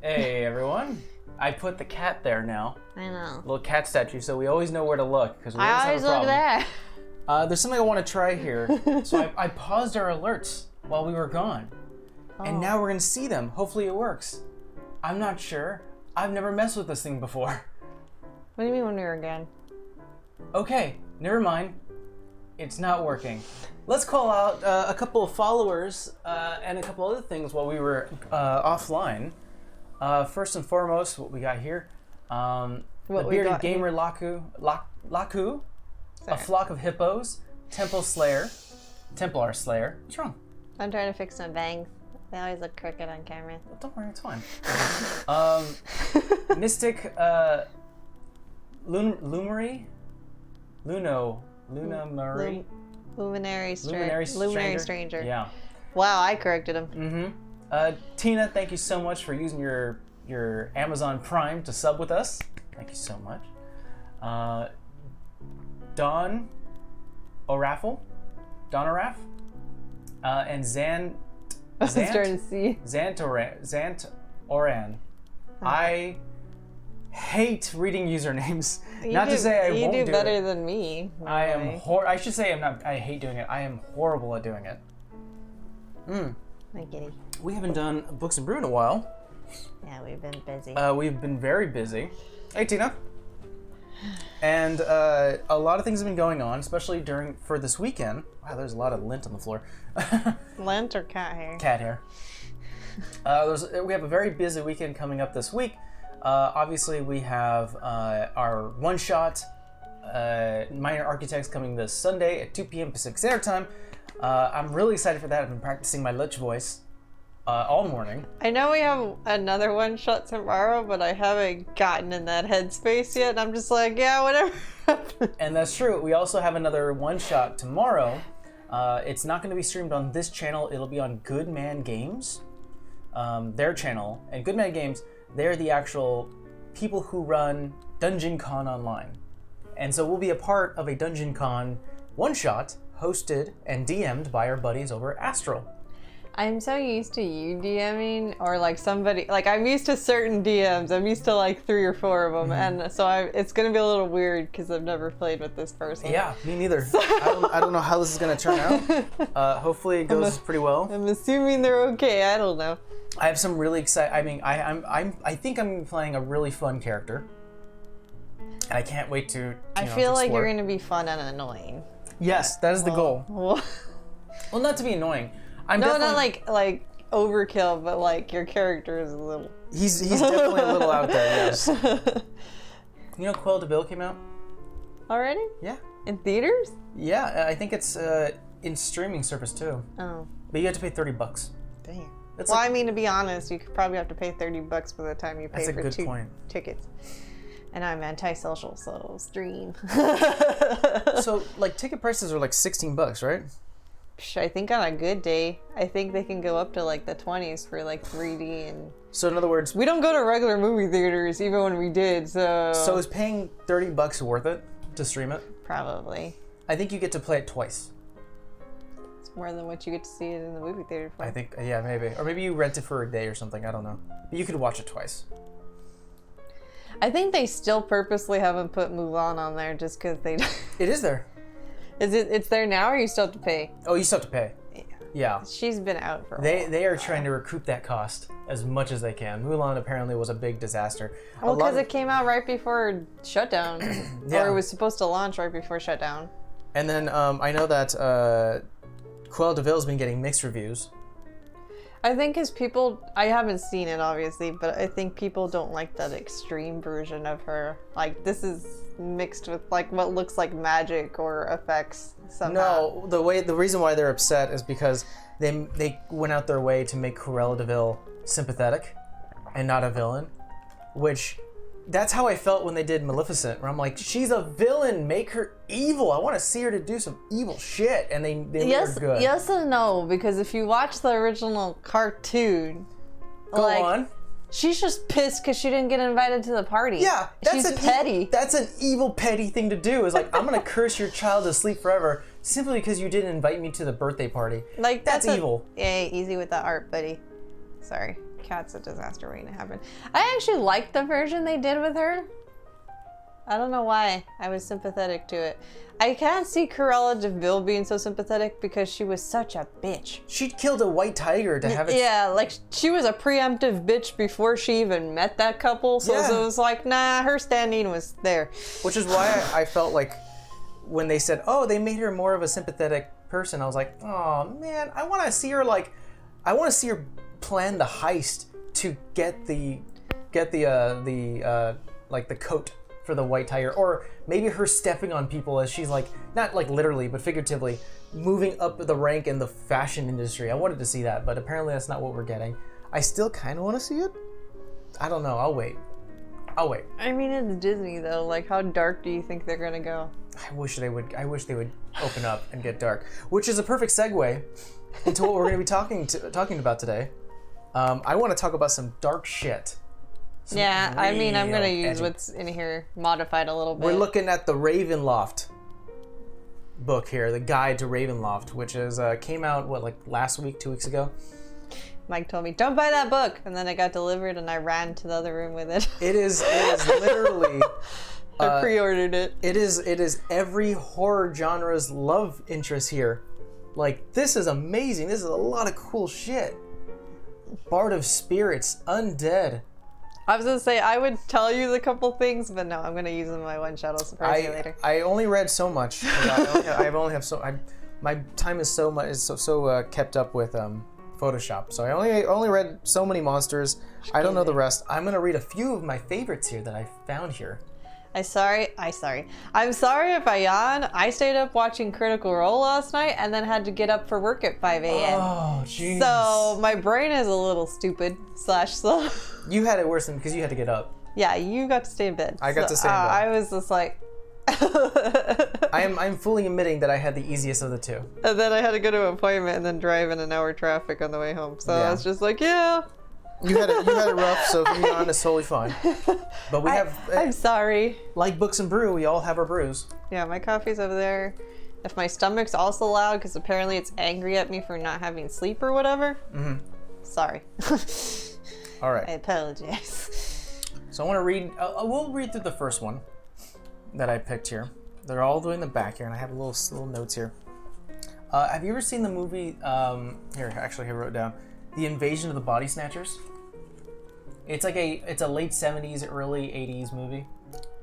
Hey everyone. I put the cat there now. I know. Little cat statue, so we always know where to look because we I always have a look problem. there. There's something I want to try here. So I paused our alerts while we were gone. And now we're gonna see them. Hopefully it works. I'm not sure. I've never messed with this thing before. What do you mean when we were gone? Okay, never mind. It's not working. Let's call out a couple of followers and a couple other things while we were offline. First and foremost, what we got here. The bearded gamer Laku, a flock of hippos, Templar Slayer. What's wrong? I'm trying to fix my bangs. They always look crooked on camera. Don't worry, it's fine. Mystic Luminary? Lunamari? Luminary Stranger. Yeah. Wow, I corrected him. Tina, thank you so much for using your Amazon Prime to sub with us. Thank you so much. Don Oraf, and Zant I was trying to see. Zantoran. I hate reading usernames. Not to do, say I won't do it. You do better than me. I am I should say I'm not. I hate doing it. I am horrible at doing it. My kitty. We haven't done Books and Brew in a while. Yeah, we've been busy. We've been very busy. Hey, Tina. And a lot of things have been going on, especially for this weekend. Wow, there's a lot of lint on the floor. Lint or cat hair? Cat hair. We have a very busy weekend coming up this week. Obviously, we have our one-shot Minor Architects coming this Sunday at 2 p.m. Pacific Standard Time. I'm really excited for that. I've been practicing my Lich voice all morning. I know we have another one-shot tomorrow, but I haven't gotten in that headspace yet. And I'm just like, yeah, whatever. And that's true. We also have another one-shot tomorrow. It's not going to be streamed on this channel. It'll be on Good Man Games, their channel. And Good Man Games, they're the actual people who run Dungeon Con Online. And so we'll be a part of a Dungeon Con one-shot hosted and DM'd by our buddies over at Astral. I'm so used to you DMing, or like somebody, like I'm used to certain DMs. I'm used to like 3 or 4 of them, and so it's gonna be a little weird because I've never played with this person. Yeah, me neither. I don't know how this is gonna turn out. Hopefully it goes pretty well. I'm assuming they're okay. I don't know. I have some really exciting. I mean, I think I'm playing a really fun character, and I can't wait to. I feel like you're gonna be fun and annoying. Yes, that is the goal. Well, not to be annoying. Not like overkill, but like your character is a little. He's definitely a little out there. Yes. You know, Quell DeVille came out already. Yeah. In theaters? Yeah, I think it's in streaming service too. Oh. But you have to pay $30. Damn. Well, I mean, to be honest, you could probably have to pay $30 by the time you pay for 2 tickets. And I'm antisocial, so stream. So, like, ticket prices are like $16, right? I think on a good day, I think they can go up to like the 20s for like 3D and. So in other words, we don't go to regular movie theaters even when we did. So is paying $30 worth it to stream it? Probably. I think you get to play it twice. It's more than what you get to see it in the movie theater for. I think, yeah, maybe, or maybe you rent it for a day or something. I don't know. But you could watch it twice. I think they still purposely haven't put Mulan on there just because they. It is there. It's there now, or you still have to pay? Oh, you still have to pay. Yeah. She's been out for a while. They are trying to recoup that cost as much as they can. Mulan apparently was a big disaster. Well, because it came out right before shutdown. Yeah. Or it was supposed to launch right before shutdown. And then I know that Quell DeVille's been getting mixed reviews. I think because people, I haven't seen it obviously, but I think people don't like that extreme version of her. Like, this is mixed with like what looks like magic or effects somehow. No, the reason why they're upset is because they went out their way to make Cruella DeVille sympathetic and not a villain, which that's how I felt when they did Maleficent, where I'm like, she's a villain, make her evil. I want to see her to do some evil shit, and they made her good. Yes and no, because if you watch the original cartoon, Go on. She's just pissed because she didn't get invited to the party. Yeah, she's petty. That's an evil, petty thing to do. Is like, I'm gonna curse your child to sleep forever simply because you didn't invite me to the birthday party. Like that's evil. Yeah, easy with that art, buddy. Sorry. Cat's a disaster waiting to happen. I actually liked the version they did with her. I don't know why. I was sympathetic to it. I can't see Cruella de Vil being so sympathetic because she was such a bitch. She killed a white tiger to have it. Yeah, like she was a preemptive bitch before she even met that couple. So Yeah. it was like, nah, her standing was there. Which is why I felt like when they said, oh, they made her more of a sympathetic person, I was like, oh man, I want to see her plan the heist to get the coat for the white tiger, or maybe her stepping on people as she's like, not like literally, but figuratively, moving up the rank in the fashion industry. I wanted to see that, but apparently that's not what we're getting. I still kind of want to see it. I don't know. I'll wait. I mean, it's Disney though. Like, how dark do you think they're gonna go? I wish they would open up and get dark, which is a perfect segue into what we're going to be talking about today. I want to talk about some dark shit. Yeah, I mean, I'm gonna real use edgy. what's in here modified a little bit. We're looking at the Ravenloft book here, the Guide to Ravenloft, which is came out like last week, 2 weeks ago. Mike told me, don't buy that book, and then it got delivered, and I ran to the other room with it. It is literally. I pre-ordered it. It is every horror genre's love interest here. Like, this is amazing. This is a lot of cool shit. Bard of Spirits, Undead. I was gonna say I would tell you the couple things, but no, I'm gonna use them in my one shot. I'll surprise you later. I only read so much. My time is so kept up with Photoshop. So I only read so many monsters. I don't know the rest. I'm gonna read a few of my favorites here that I found here. I'm sorry if I yawn. I stayed up watching Critical Role last night and then had to get up for work at 5 a.m. Oh, jeez. So my brain is a little stupid / slow. You had it worse than because you had to get up. Yeah, you got to stay in bed. I got to stay in bed. I was just like... I'm fully admitting that I had the easiest of the two. And then I had to go to an appointment and then drive in an hour traffic on the way home. So Yeah. I was just like, yeah. You had it rough, so if you're honest, totally fine. But we have, I'm sorry. like Books and Brew, we all have our brews. Yeah, my coffee's over there. If my stomach's also loud, because apparently it's angry at me for not having sleep or whatever. Mm-hmm. Sorry. All right. I apologize. So I want to read, we'll read through the first one that I picked here. They're all the way in the back here, and I have little notes here. Have you ever seen the movie, here, actually I wrote it down, The Invasion of the Body Snatchers? It's a late 70s, early 80s movie.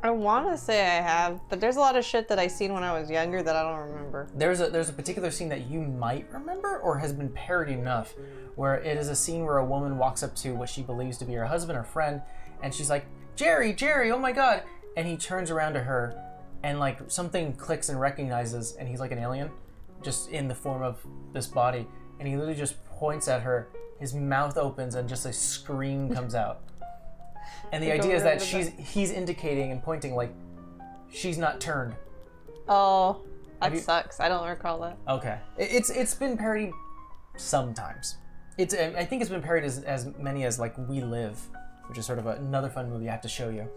I want to say I have, but there's a lot of shit that I seen when I was younger that I don't remember. There's a particular scene that you might remember or has been parodied enough, where it is a scene where a woman walks up to what she believes to be her husband or friend, and she's like, Jerry, oh my god, and he turns around to her, and like something clicks and recognizes, and he's like an alien, just in the form of this body, and he literally just points at her, his mouth opens, and just a scream comes out. And the idea is that he's indicating and pointing like she's not turned. Oh, that sucks. I don't recall that. Okay, it's been parodied sometimes. I think it's been parodied as many as like We Live, which is sort of another fun movie I have to show you.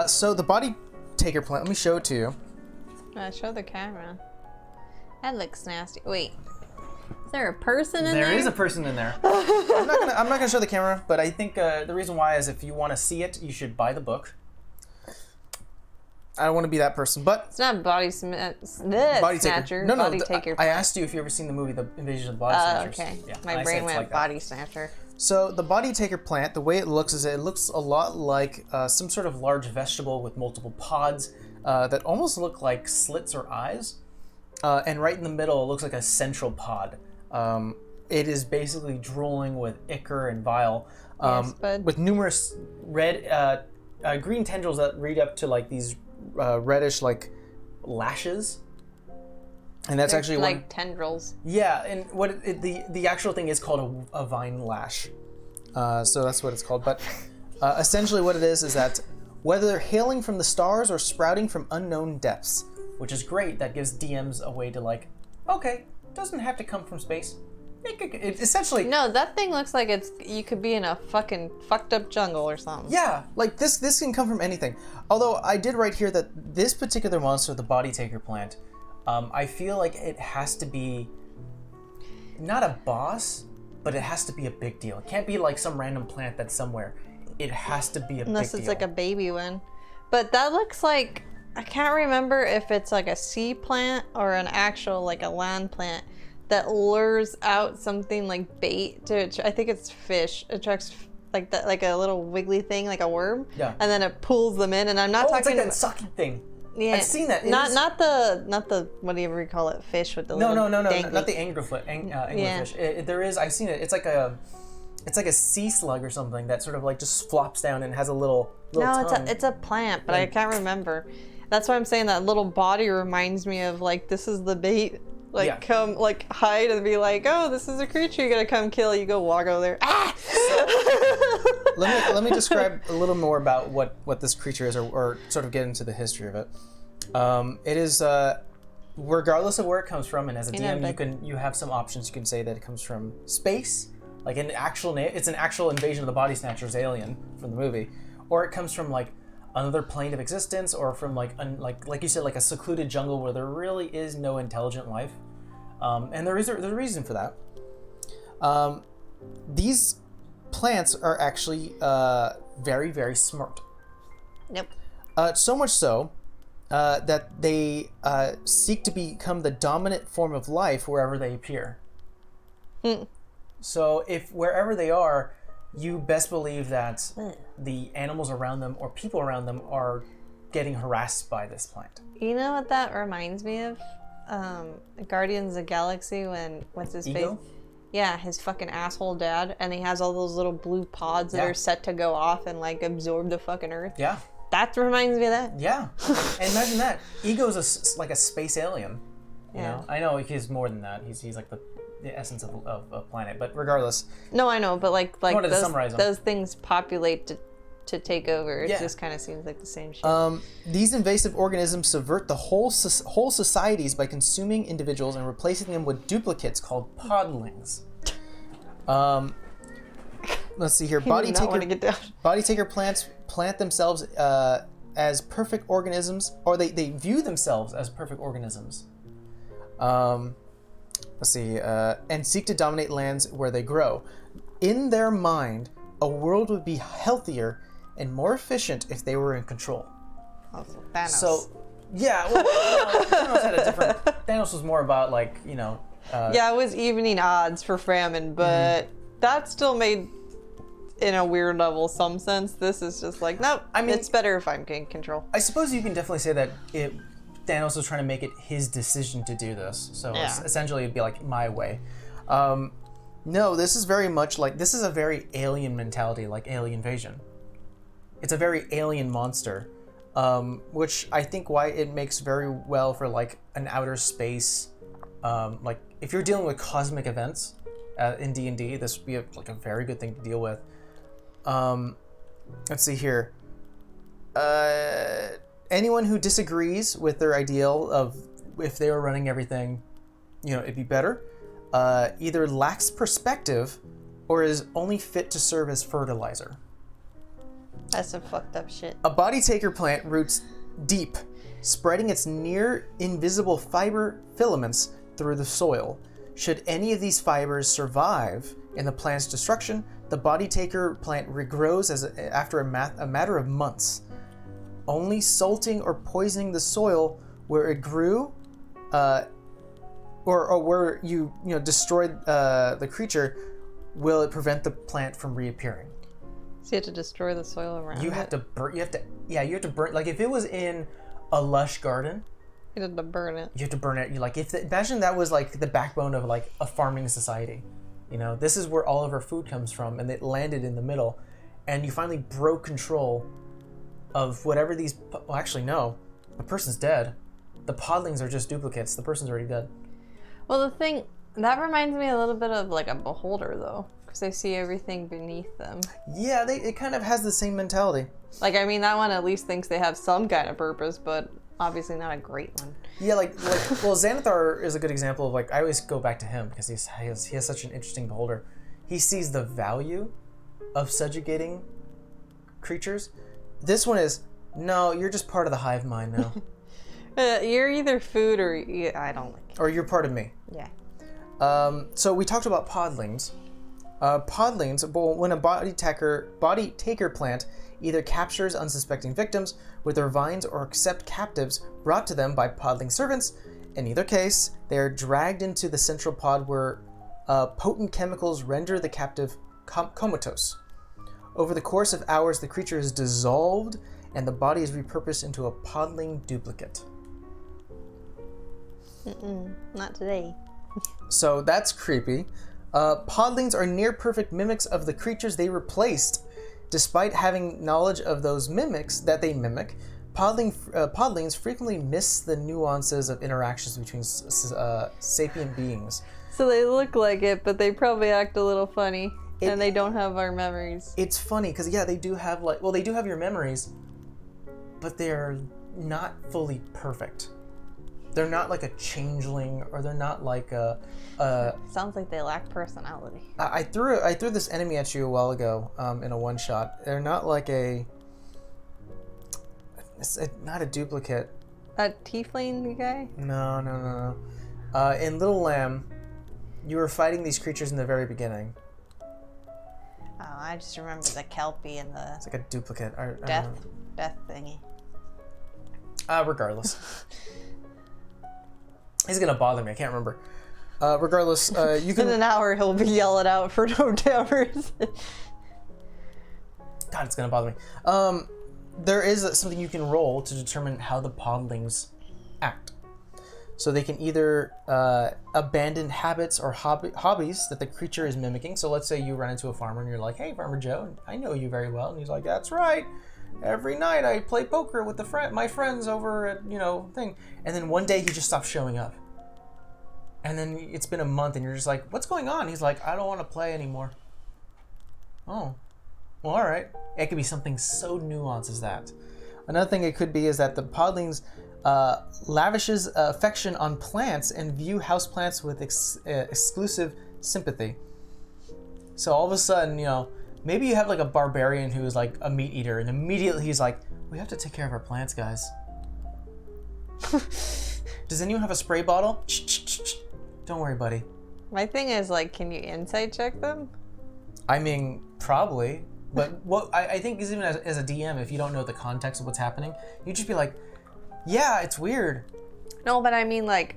So the body taker plant. Let me show it to you. Show the camera. That looks nasty. Wait. Is there a person in there? There is a person in there. I'm not gonna show the camera, but I think the reason why is if you want to see it, you should buy the book. I don't want to be that person, but it's not body snatcher. No, body taker. I asked you if you ever seen the movie The Invasion of the Body Snatchers. Okay. Yeah, My brain went like body snatcher. So the body taker plant, the way it looks is it looks a lot like some sort of large vegetable with multiple pods that almost look like slits or eyes. And right in the middle, it looks like a central pod. It is basically drooling with ichor and bile, with numerous red, green tendrils that lead up to like these reddish like lashes. And that's actually like tendrils. Yeah, and what the actual thing is called a vine lash. So that's what it's called. But essentially, what it is that whether they're hailing from the stars or sprouting from unknown depths, which is great. That gives DMs a way to like, okay, doesn't have to come from space. It essentially. No, that thing looks like you could be in a fucking fucked up jungle or something. Yeah, like this can come from anything. Although I did write here that this particular monster, the body taker plant, I feel like it has to be not a boss, but it has to be a big deal. It can't be like some random plant that's somewhere. It has to be a big deal. Unless it's like a baby one. But that looks like, I can't remember if it's like a sea plant or an actual like a land plant that lures out something like bait to, I think it's fish, attracts like that, like a little wiggly thing, like a worm. Yeah. And then it pulls them in, and I'm not talking it's like about that sucking thing. Yeah. I've seen that. Not the whatever you call it, fish with the no, little not dangly. the anglerfish. There is. I've seen it. It's like a sea slug or something that sort of like just flops down and has a little tongue. It's a plant, but I can't remember. That's why I'm saying that little body reminds me of like, this is the bait. Like, come, like, hide and be like, oh, this is a creature you gotta come kill. You go walk over there. Ah! So, let me describe a little more about what this creature is, or sort of get into the history of it. It is, regardless of where it comes from, and as a DM, you have some options. You can say that it comes from space, like an actual it's an actual Invasion of the Body Snatchers alien from the movie, or it comes from like another plane of existence, or from like you said, like a secluded jungle where there really is no intelligent life, and there's a reason for that. These plants are actually very, very smart. Yep. So much so that they seek to become the dominant form of life wherever they appear. So if wherever they are, you best believe that the animals around them or people around them are getting harassed by this plant. You know what that reminds me of? Guardians of the Galaxy, when, what's his face? Yeah, his fucking asshole dad, and he has all those little blue pods that are set to go off and like absorb the fucking earth. Yeah. That reminds me of that. Yeah. And imagine that. Ego's like a space alien. You know? I know he's more than that. He's like the essence of a planet, but regardless. No, I know, but like those things populate to take over. It just kind of seems like the same shit. These invasive organisms subvert the whole societies by consuming individuals and replacing them with duplicates called podlings. Let's see here. Body taker plants plant themselves as perfect organisms, or they view themselves as perfect organisms. Let's see, and seek to dominate lands where they grow. In their mind, a world would be healthier and more efficient if they were in control. Oh, so Thanos. So, yeah, well, Thanos had a different. Thanos was more about like, you know. Yeah, it was evening odds for famine, but that still made, in a weird level, some sense. This is just like, nope. I mean, it's better if I'm in control. I suppose you can definitely say that Thanos was trying to make it his decision to do this. So essentially it'd be like my way. No, this is very much like, this is a very alien mentality, like Alien Invasion. It's a very alien monster, which I think why it makes very well for like an outer space, like if you're dealing with cosmic events in D&D, this would be like a very good thing to deal with. Let's see here. Anyone who disagrees with their ideal of if they were running everything, you know, it'd be better, either lacks perspective or is only fit to serve as fertilizer. That's some fucked up shit. A body taker plant roots deep, spreading its near invisible fiber filaments through the soil. Should any of these fibers survive in the plant's destruction, the body taker plant regrows after a matter of months. Only salting or poisoning the soil where it grew, or where you destroyed the creature, will it prevent the plant from reappearing. So you have to destroy the soil around you have to burn. You have to burn. Like if it was in a lush garden, you have to burn it. You have to burn it. Imagine that was like the backbone of like a farming society. You know, this is where all of our food comes from, and it landed in the middle, and you finally broke control of whatever these. Well, actually, no, the person's dead. The podlings are just duplicates. The person's already dead. Well, the thing that reminds me a little bit of like a beholder, though, because they see everything beneath them. Yeah, it kind of has the same mentality. Like, I mean, that one at least thinks they have some kind of purpose, but obviously not a great one. Yeah, well, Xanathar is a good example of like, I always go back to him because he has such an interesting beholder. He sees the value of subjugating creatures. This one is, no, you're just part of the hive mind now. You're either food or I don't like it. Or you're part of me. Yeah. So we talked about podlings. Podlings, when a body taker plant either captures unsuspecting victims with their vines or accept captives brought to them by podling servants, in either case, they are dragged into the central pod where potent chemicals render the captive comatose. Over the course of hours, the creature is dissolved and the body is repurposed into a podling duplicate. Not today. So that's creepy. Podlings are near-perfect mimics of the creatures they replaced. Despite having knowledge of those mimics that they mimic, podlings frequently miss the nuances of interactions between sapient beings. So they look like it, but they probably act a little funny, and they don't have our memories. It's funny, because they do have they do have your memories, but they're not fully perfect. They're not like a changeling, or they're not like a... Sounds like they lack personality. I threw this enemy at you a while ago in a one-shot. They're not like not a duplicate. A tiefling guy? No. In Little Lamb, you were fighting these creatures in the very beginning. Oh, I just remember the Kelpie and the... It's like a duplicate. Death thingy. Regardless. He's gonna bother me. I can't remember. Regardless, you can... In an hour, he'll be yelling out for no damn reason. God, it's gonna bother me. There is something you can roll to determine how the podlings act. So they can either abandon habits or hobbies that the creature is mimicking. So let's say you run into a farmer and you're like, "Hey, Farmer Joe, I know you very well." And he's like, "That's right. Every night I play poker with my friends over at, thing." And then one day he just stops showing up. And then it's been a month and you're just like, "What's going on?" He's like, "I don't want to play anymore." Oh, well, all right. It could be something so nuanced as that. Another thing it could be is that the podlings lavishes affection on plants and view houseplants with exclusive sympathy. So all of a sudden, maybe you have like a barbarian who is like a meat eater, and immediately he's like, "We have to take care of our plants, guys." Does anyone have a spray bottle? Don't worry, buddy. My thing is, like, can you insight check them? I mean, probably. But what I think is, even as a DM, if you don't know the context of what's happening, you just be like, "Yeah, it's weird." No, but I mean, like,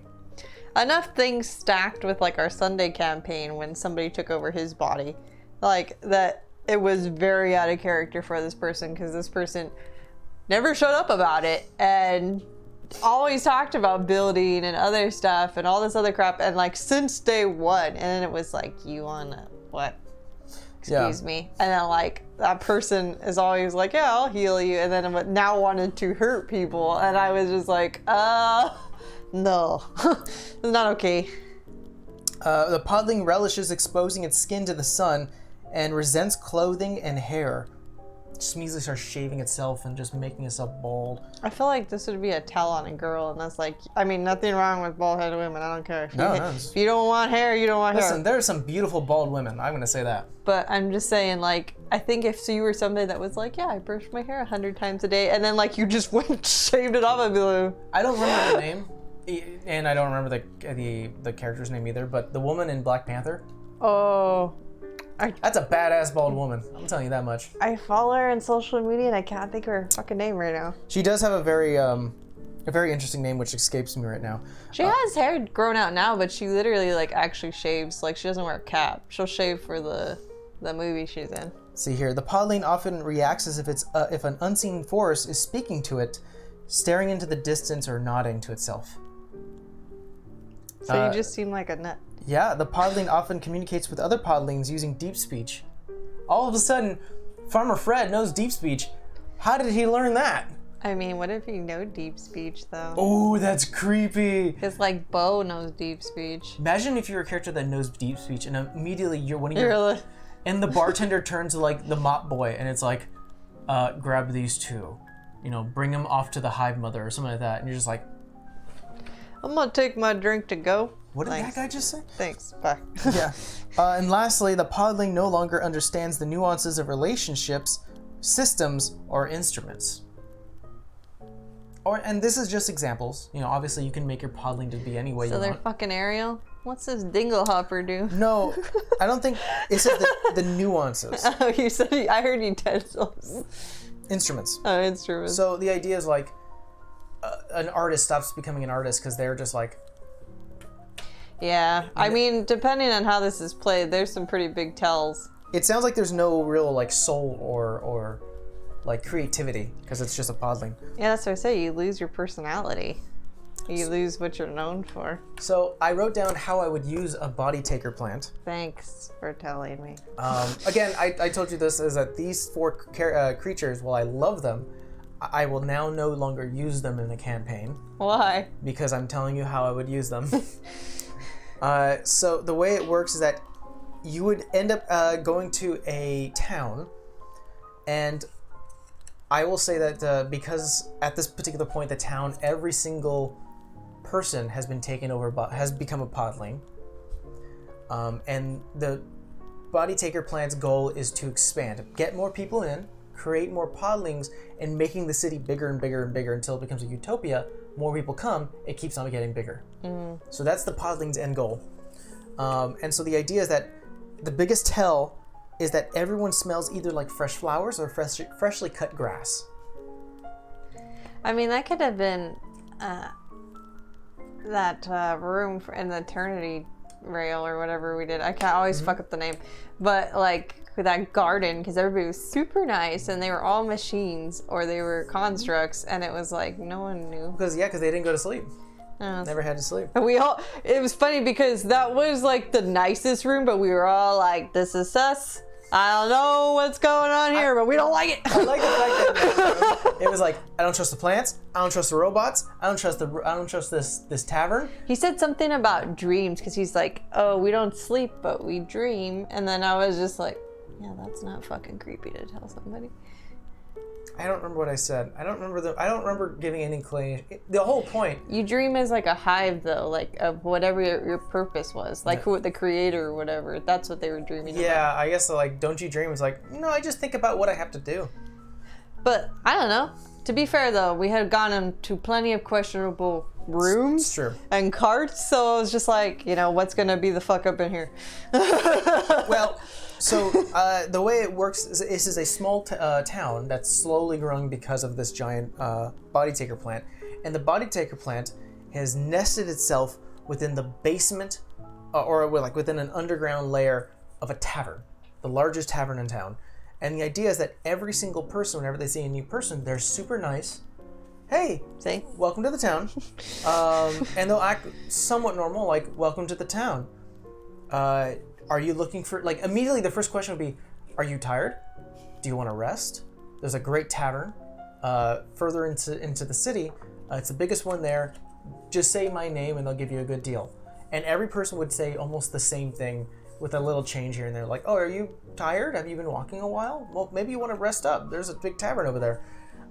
enough things stacked with, like, our Sunday campaign when somebody took over his body. Like, that it was very out of character for this person, because this person never shut up about it and always talked about building and other stuff and all this other crap, and, like, since day one. And then it was like, "You wanna what? Excuse me." And then, like, that person is always like, "Yeah, I'll heal you," and then now wanted to hurt people, and I was just like, no. It's not okay. The podling relishes exposing its skin to the sun and resents clothing and hair. Just immediately starts shaving itself and just making itself bald. I feel like this would be a tell on a girl, and that's like, I mean, nothing wrong with bald-headed women. I don't care. If you don't want hair, you don't want hair. Listen, there are some beautiful bald women. I'm going to say that. But I'm just saying, like, I think if you were somebody that was like, "Yeah, I brush my hair 100 times a day," and then, like, you just went and shaved it off, I'd be like... I don't remember the name, and I don't remember the character's name either, but the woman in Black Panther. Oh... That's a badass bald woman. I'm telling you that much. I follow her on social media and I can't think of her fucking name right now. She does have a very interesting name which escapes me right now. She has hair grown out now, but she literally, like, actually shaves. Like, she doesn't wear a cap. She'll shave for the movie she's in. See here, the podling often reacts as if an unseen force is speaking to it, staring into the distance or nodding to itself. So you just seem like a nut. Yeah, the podling often communicates with other podlings using deep speech. All of a sudden, Farmer Fred knows deep speech. How did he learn that? I mean, what if you know deep speech, though? Oh, that's creepy. Because, like, Bo knows deep speech. Imagine if you're a character that knows deep speech, and immediately and the bartender turns to, like, the mop boy, and it's like, "Grab these two. Bring them off to the hive mother," or something like that. And you're just like, "I'm gonna take my drink to go." What did that guy just say? Thanks. Bye. Yeah. And lastly, the podling no longer understands the nuances of relationships, systems, or instruments. And this is just examples. Obviously you can make your podling to be any way you want. So they're fucking Ariel? What's this dinglehopper do? No, I don't think it says the nuances. Oh, you said I heard utensils. Instruments. Oh, instruments. So the idea is like an artist stops becoming an artist because they're just like. Yeah, I mean, depending on how this is played, there's some pretty big tells. It sounds like there's no real like soul or like creativity because it's just a podling. Yeah, that's what I say. You lose your personality. You lose what you're known for. So I wrote down how I would use a body taker plant. Thanks for telling me. Again, I told you this is that these four creatures, while I love them, I will now no longer use them in the campaign. Why? Because I'm telling you how I would use them. So the way it works is that you would end up going to a town, and I will say that because at this particular point, the town, every single person has been taken over, has become a podling, and the body taker plant's goal is to expand, get more people in, create more podlings, and making the city bigger and bigger and bigger until it becomes a utopia. More people come, it keeps on getting bigger. So that's the podling's end goal. And so the idea is that the biggest tell is that everyone smells either like fresh flowers or freshly cut grass. I mean, that could have been that room in the Eternity Rail or whatever we did. I can't always fuck up the name. But like that garden, because everybody was super nice and they were all machines or they were constructs, and it was like no one knew. Because they didn't go to sleep. Never had to sleep. And it was funny because that was like the nicest room, but we were all like, this is sus. I don't know what's going on here, but we don't like it. I like the fact that it was like, I don't trust the plants, I don't trust the robots, I don't trust this tavern. He said something about dreams because he's like, oh, we don't sleep, but we dream. And then I was just like, yeah, that's not fucking creepy to tell somebody. I don't remember what I said. I don't remember giving any claim. The whole point. You dream as like a hive, though, like of whatever your purpose was, like who the creator or whatever. That's what they were dreaming about. Yeah, I guess like, don't you dream? It's like, no, I just think about what I have to do. But I don't know. To be fair, though, we had gone into plenty of questionable rooms It's true. and carts, so I was just like, what's gonna be the fuck up in here? Well. So the way it works is this is a small town that's slowly growing because of this giant body taker plant, and the body taker plant has nested itself within the basement, or like within an underground layer of a tavern, the largest tavern in town. And the idea is that every single person, whenever they see a new person, they're super nice. Hey, See? welcome to the town, and they'll act somewhat normal, like welcome to the town. Are you looking for, like, immediately the first question would be, are you tired? Do you want to rest? There's a great tavern further into the city. It's the biggest one there. Just say my name and they'll give you a good deal. And every person would say almost the same thing with a little change here and there. Like, oh, are you tired? Have you been walking a while? Well, maybe you want to rest up. There's a big tavern over there.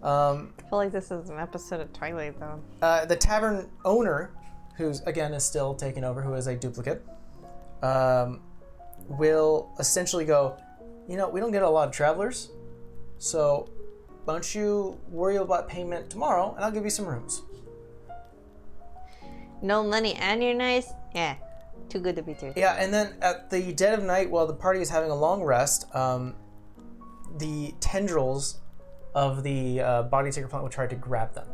I feel like this is an episode of Twilight, though. The tavern owner, who's, again, is still taking over, who is a duplicate, will essentially go, we don't get a lot of travelers, so why don't you worry about payment tomorrow, and I'll give you some rooms. No money and you're nice? Yeah, too good to be true. Yeah, and then at the dead of night, while the party is having a long rest, the tendrils of the body taker plant will try to grab them.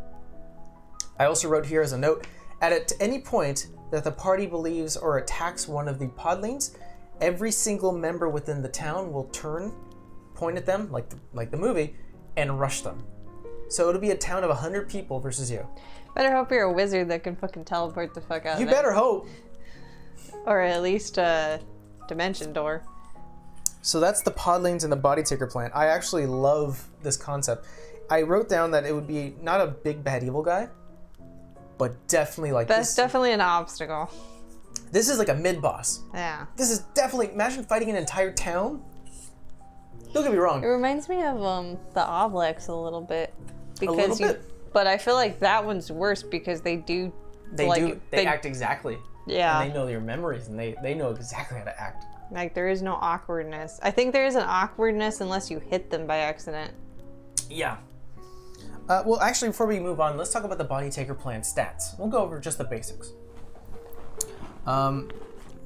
I also wrote here as a note, at any point that the party believes or attacks one of the podlings, every single member within the town will turn, point at them, like the movie, and rush them. So it'll be a town of 100 people versus you. Better hope you're a wizard that can fucking teleport the fuck out You of there. better hope. Or at least a dimension door. So that's the podlings and the body taker plant. I actually love this concept. I wrote down that it would be not a big bad evil guy, but definitely like That's this. definitely an obstacle. This is like a mid-boss. Yeah. This is definitely, imagine fighting an entire town. Don't get me wrong. It reminds me of the Oblex a little bit. Little bit. But I feel like that one's worse because they act exactly. Yeah. And they know your memories and they know exactly how to act. Like there is no awkwardness. I think there is an awkwardness unless you hit them by accident. Yeah. Well, actually, before we move on, let's talk about the body taker plant stats. We'll go over just the basics.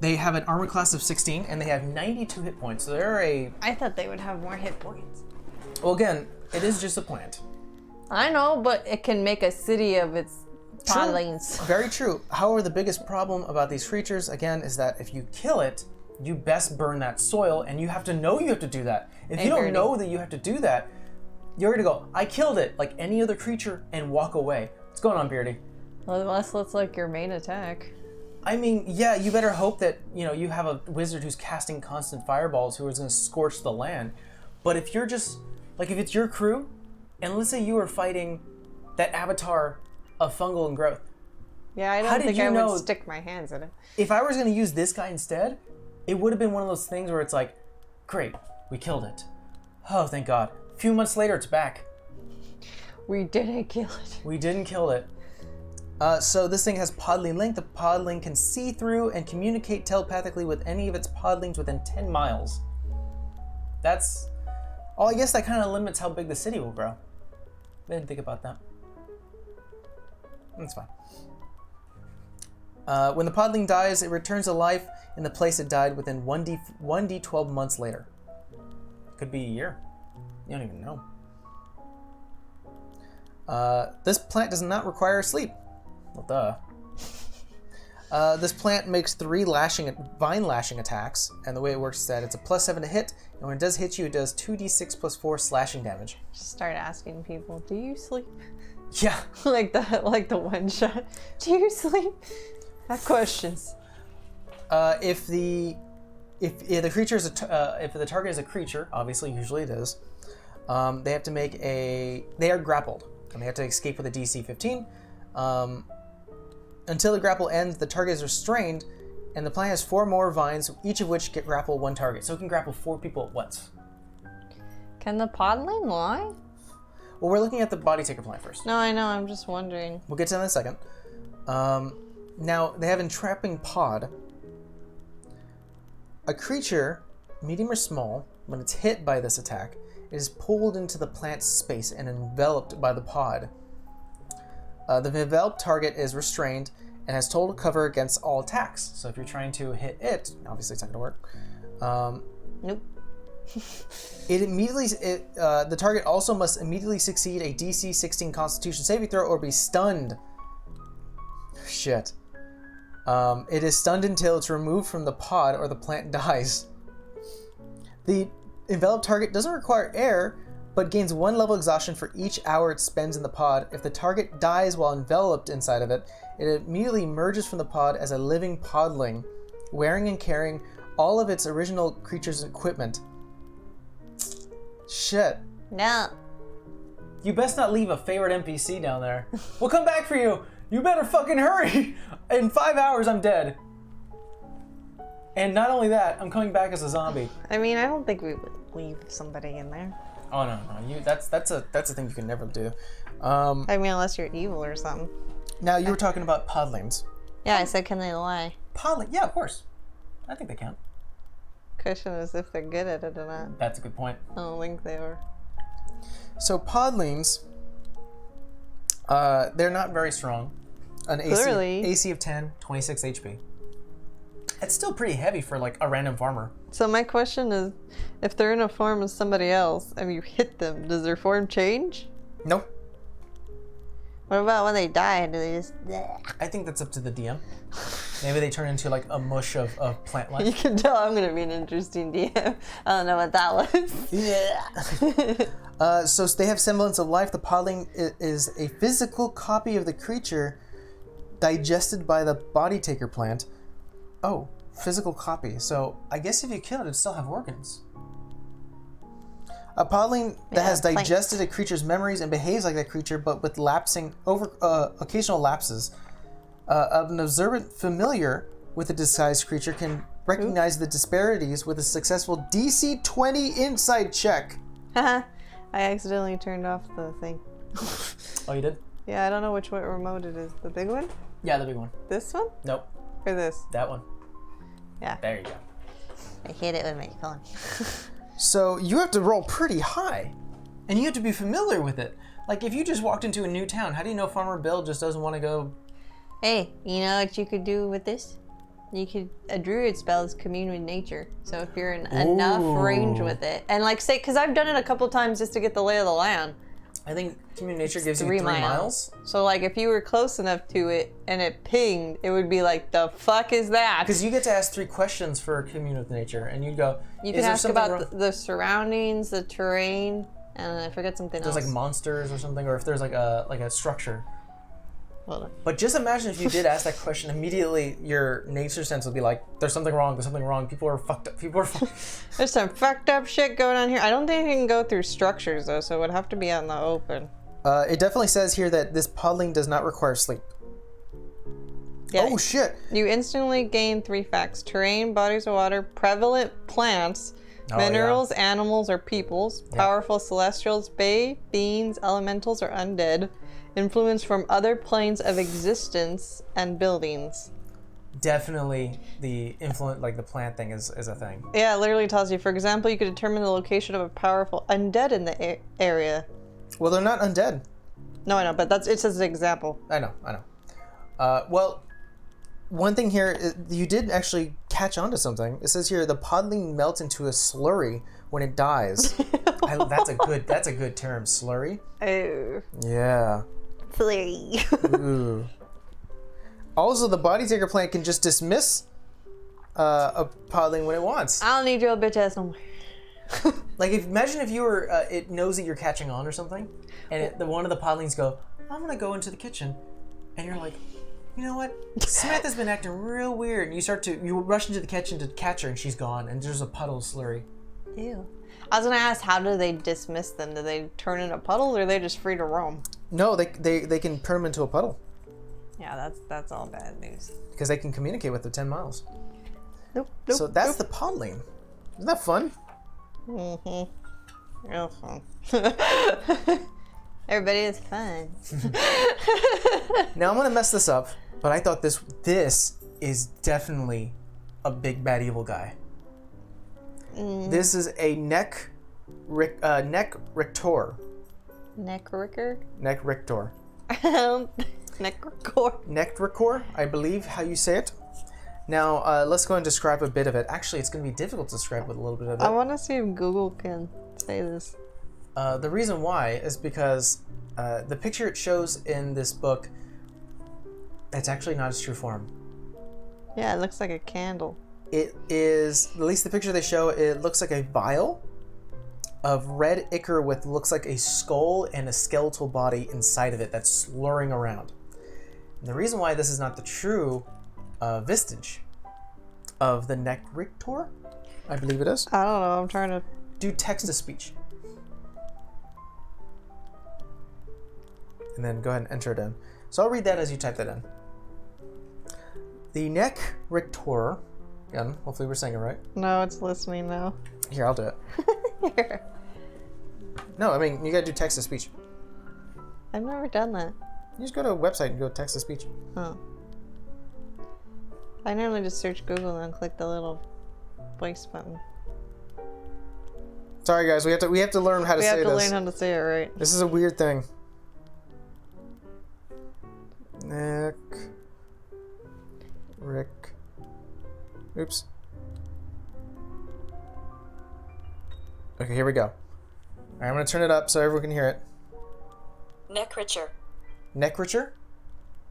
They have an armor class of 16, and they have 92 hit points. So they're a... I thought they would have more hit points. Well, again, it is just a plant. I know, but it can make a city of its podlings. Very true. However, the biggest problem about these creatures, again, is that if you kill it, you best burn that soil, and you have to know you have to do that. If you don't know that you have to do that, you're gonna go, I killed it, like any other creature, and walk away. What's going on, Beardy? Well, unless that's like your main attack. I mean, yeah, you better hope that, you have a wizard who's casting constant fireballs who is gonna scorch the land. But if you're just, like if it's your crew, and let's say you were fighting that avatar of fungal and growth. Yeah, I don't think I would stick my hands in it. If I was gonna use this guy instead, it would have been one of those things where it's like, great, we killed it. Oh, thank God. A few months later, it's back. We didn't kill it. We didn't kill it. So this thing has podling link. The podling can see through and communicate telepathically with any of its podlings within 10 miles. That's... Oh, I guess that kind of limits how big the city will grow. I didn't think about that. That's fine. When the podling dies, it returns to life in the place it died within 1d12 months later. Could be a year. You don't even know. This plant does not require sleep. Well, duh. This plant makes 3 vine lashing attacks, and the way it works is that it's a +7 to hit, and when it does hit you, it does 2d6 + 4 slashing damage. Just start asking people, do you sleep? Yeah. like the one shot. Do you sleep? Have questions. If the creature is if the target is a creature, obviously, usually it is, they have to make they are grappled, and they have to escape with a DC 15. Until the grapple ends, the target is restrained, and the plant has 4 more vines, each of which get grapple 1 target. So it can grapple 4 people at once. Can the podling lie? Well, we're looking at the body taker plant first. No, I know. I'm just wondering. We'll get to that in a second. Now, they have entrapping pod. A creature, medium or small, when it's hit by this attack, is pulled into the plant's space and enveloped by the pod. The enveloped target is restrained and has total cover against all attacks. So if you're trying to hit it, obviously it's not going to work. Nope. The target also must immediately succeed a DC 16 Constitution saving throw or be stunned. Shit. It is stunned until it's removed from the pod or the plant dies. The enveloped target doesn't require air, but gains 1 level exhaustion for each hour it spends in the pod. If the target dies while enveloped inside of it, it immediately emerges from the pod as a living podling, wearing and carrying all of its original creature's equipment. Shit. No. You best not leave a favorite NPC down there. We'll come back for you. You better fucking hurry. In 5 hours, I'm dead. And not only that, I'm coming back as a zombie. I mean, I don't think we would leave somebody in there. Oh no. That's a thing you can never do. I mean, unless you're evil or something. Now you were talking about podlings. Yeah, I said, can they lie? Podling, yeah, of course. I think they can. Question is if they're good at it or not. That's a good point. I don't think they are. So podlings, they're not very strong. An AC of 10, 26 HP. It's still pretty heavy for like a random farmer. So my question is, if they're in a form of somebody else and you hit them, does their form change? Nope. What about when they die? Do they just... I think that's up to the DM. Maybe they turn into like a mush of plant life. You can tell I'm going to be an interesting DM. I don't know what that was. Yeah. So they have semblance of life. The podling is a physical copy of the creature digested by the body taker plant. Oh, physical copy. So I guess if you kill it, it'd still have organs. A podling that has digested a creature's memories and behaves like that creature, but with occasional lapses. An observant familiar with a disguised creature can recognize the disparities with a successful DC 20 insight check. I accidentally turned off the thing. Oh, you did? Yeah, I don't know which remote it is. The big one? Yeah, the big one. This one? Nope. Or this? That one. Yeah. There you go. I hit it with my phone. So you have to roll pretty high, and you have to be familiar with it. Like if you just walked into a new town, how do you know Farmer Bill just doesn't want to go? Hey, you know what you could do with this? A druid spell is commune with nature. So if you're in enough range with it, and like say, because I've done it a couple times just to get the lay of the land. I think commune with nature gives you 3 miles. So like if you were close enough to it and it pinged, it would be like, the fuck is that? Because you get to ask 3 questions for commune with nature, and you'd go, you can ask about the surroundings, the terrain, and I forget something else. There's like monsters or something, or if there's like a structure. Hold on. But just imagine if you did ask that question, immediately your nature sense would be like, there's something wrong, people are fucked up, There's some fucked up shit going on here. I don't think you can go through structures though, so it would have to be out in the open. It definitely says here that this podling does not require sleep. Yeah. Oh shit! You instantly gain 3 facts: terrain, bodies of water, prevalent plants, minerals, animals or peoples, powerful celestials, beings, elementals or undead, influence from other planes of existence, and buildings. Definitely the influence, like the plant thing is a thing. Yeah, it literally tells you, for example, you could determine the location of a powerful undead in the area. Well, they're not undead. No, I know, but it says an example. I know. Well, one thing here, you did actually catch on to something. It says here, the podling melts into a slurry when it dies. That's a good term, slurry. Oh. Yeah. Slurry. Ooh. Also, the body taker plant can just dismiss a podling when it wants. I don't need your bitch ass no more. Like, imagine if you were, it knows that you're catching on or something, and one of the podlings go, I'm gonna go into the kitchen, and you're like, you know what? Samantha's been acting real weird, and you rush into the kitchen to catch her, and she's gone, and there's a puddle of slurry. Ew. I was gonna ask, how do they dismiss them? Do they turn into puddles, or are they just free to roam? No, they can turn them into a puddle. Yeah, that's all bad news. Because they can communicate with the 10 miles. Nope. So that's the podling. Isn't that fun? Mm-hmm. Real fun. Everybody is fun. Now I'm gonna mess this up, but I thought this is definitely a big bad evil guy. This is a neck rictor. Neck ricker? Neck rictor. Neck ricker. Neck ricker, I believe how you say it. Now, let's go and describe a bit of it. Actually, it's going to be difficult to describe with a little bit of it. I want to see if Google can say this. The reason why is because the picture it shows in this book, it's actually not its true form. Yeah, it looks like a candle. It is, at least the picture they show, it looks like a vial of red ichor with looks like a skull and a skeletal body inside of it that's slurring around. And the reason why this is not the true vestige of the neck rictor, I believe it is. I don't know, I'm trying to do text to speech. And then go ahead and enter it in. So I'll read that as you type that in. The neck rictor, again, hopefully we're saying it right. No, it's listening now. Here, I'll do it. Here. No, I mean, you gotta do text to speech. I've never done that. You just go to a website and go text to speech. Oh. I normally just search Google and click the little voice button. Sorry guys, we have to learn how to say this. We have to learn how to say it right. This is a weird thing. Neck Rick. Oops. Okay, here we go. Alright, I'm gonna turn it up so everyone can hear it. Neck richer. Neck richer?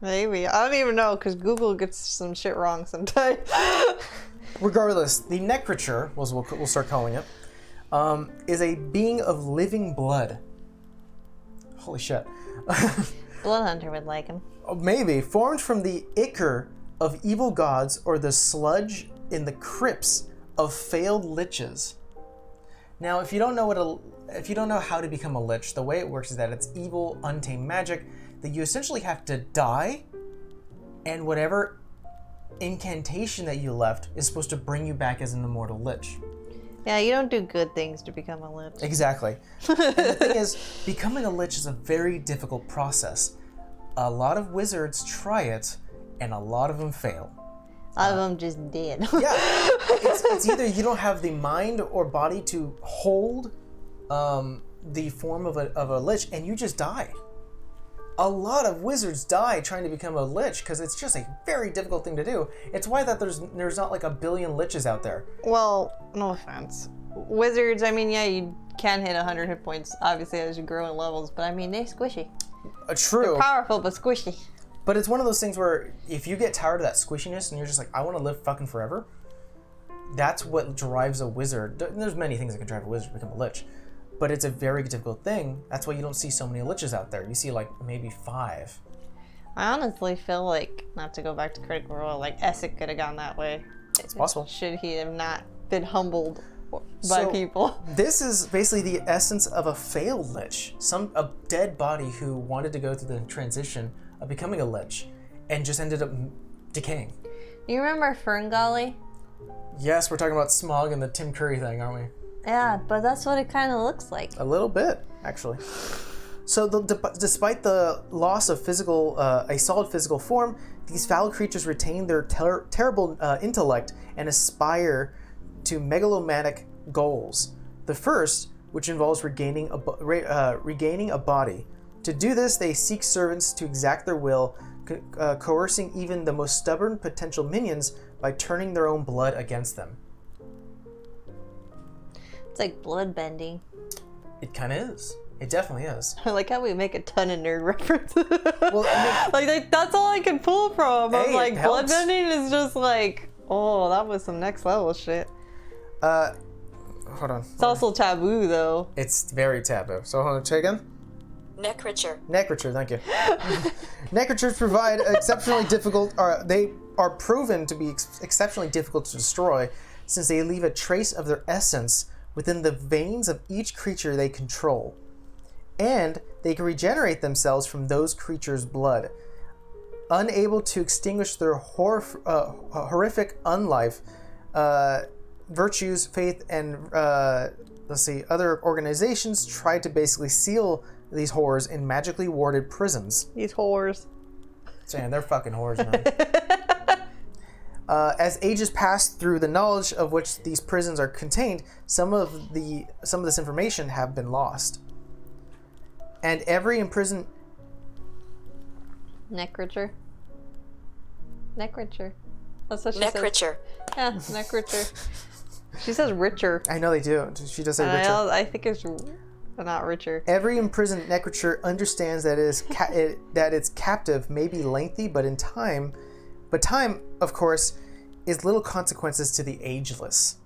Maybe. I don't even know, because Google gets some shit wrong sometimes. Regardless, the neck richer, we'll start calling it, is a being of living blood. Holy shit. Blood Hunter would like him. Maybe. Formed from the ichor of evil gods or the sludge in the crypts of failed liches. Now, if you don't know how to become a lich, the way it works is that it's evil, untamed magic that you essentially have to die, and whatever incantation that you left is supposed to bring you back as an immortal lich. Yeah, you don't do good things to become a lich. Exactly. And the thing is, becoming a lich is a very difficult process. A lot of wizards try it, and a lot of them fail. A lot of them just did. Yeah, it's either you don't have the mind or body to hold the form of a lich, and you just die. a lot of wizards die trying to become a lich because it's just a very difficult thing to do. It's why that there's not like a billion liches out there. Well, no offense. Wizards, I mean, yeah, you can hit 100 hit points, obviously, as you grow in levels, but I mean, they're squishy. True. They're powerful, but squishy. But it's one of those things where if you get tired of that squishiness and you're just like, I want to live fucking forever, that's what drives a wizard. There's many things that can drive a wizard to become a lich, but it's a very difficult thing. That's why you don't see so many liches out there. You see like maybe 5. I honestly feel like, not to go back to Critical Role, like Essek could have gone that way. It's possible. Should he have not been humbled by people. This is basically the essence of a failed lich. A dead body who wanted to go through the transition of becoming a lich and just ended up decaying. You remember Ferngully? Yes, we're talking about Smog and the Tim Curry thing, aren't we? Yeah, but that's what it kind of looks like. A little bit, actually. So despite the loss of a solid physical form, these foul creatures retain their terrible intellect and aspire to megalomaniac goals. The first, which involves regaining a body. To do this, they seek servants to exact their will, coercing even the most stubborn potential minions by turning their own blood against them. It's like blood bending. It kind of is. It definitely is. I like how we make a ton of nerd references. Well, like that's all I can pull from. Hey, I'm like, blood helps. bending is just like, oh, that was some next level shit. Hold on. It's also taboo, though. It's very taboo. So hold on, say again. Necroture. Necroture, thank you. Necrotures provide exceptionally difficult, they are proven to be exceptionally difficult to destroy since they leave a trace of their essence within the veins of each creature they control. And they can regenerate themselves from those creatures' blood. Unable to extinguish their horrific unlife, virtues, faith, and other organizations try to basically seal these horrors in magically warded prisons. These whores. Man, they're fucking whores, man. As ages pass through the knowledge of which these prisons are contained, some of this information have been lost. And every imprisoned... Necroture. Necroture. That's what she Necroture. says. Yeah, Necroture. She says richer. I know they do. She does say richer. I think it's not richer. Every imprisoned necroture understands that that its captive may be lengthy, but time, of course, is little consequences to the ageless.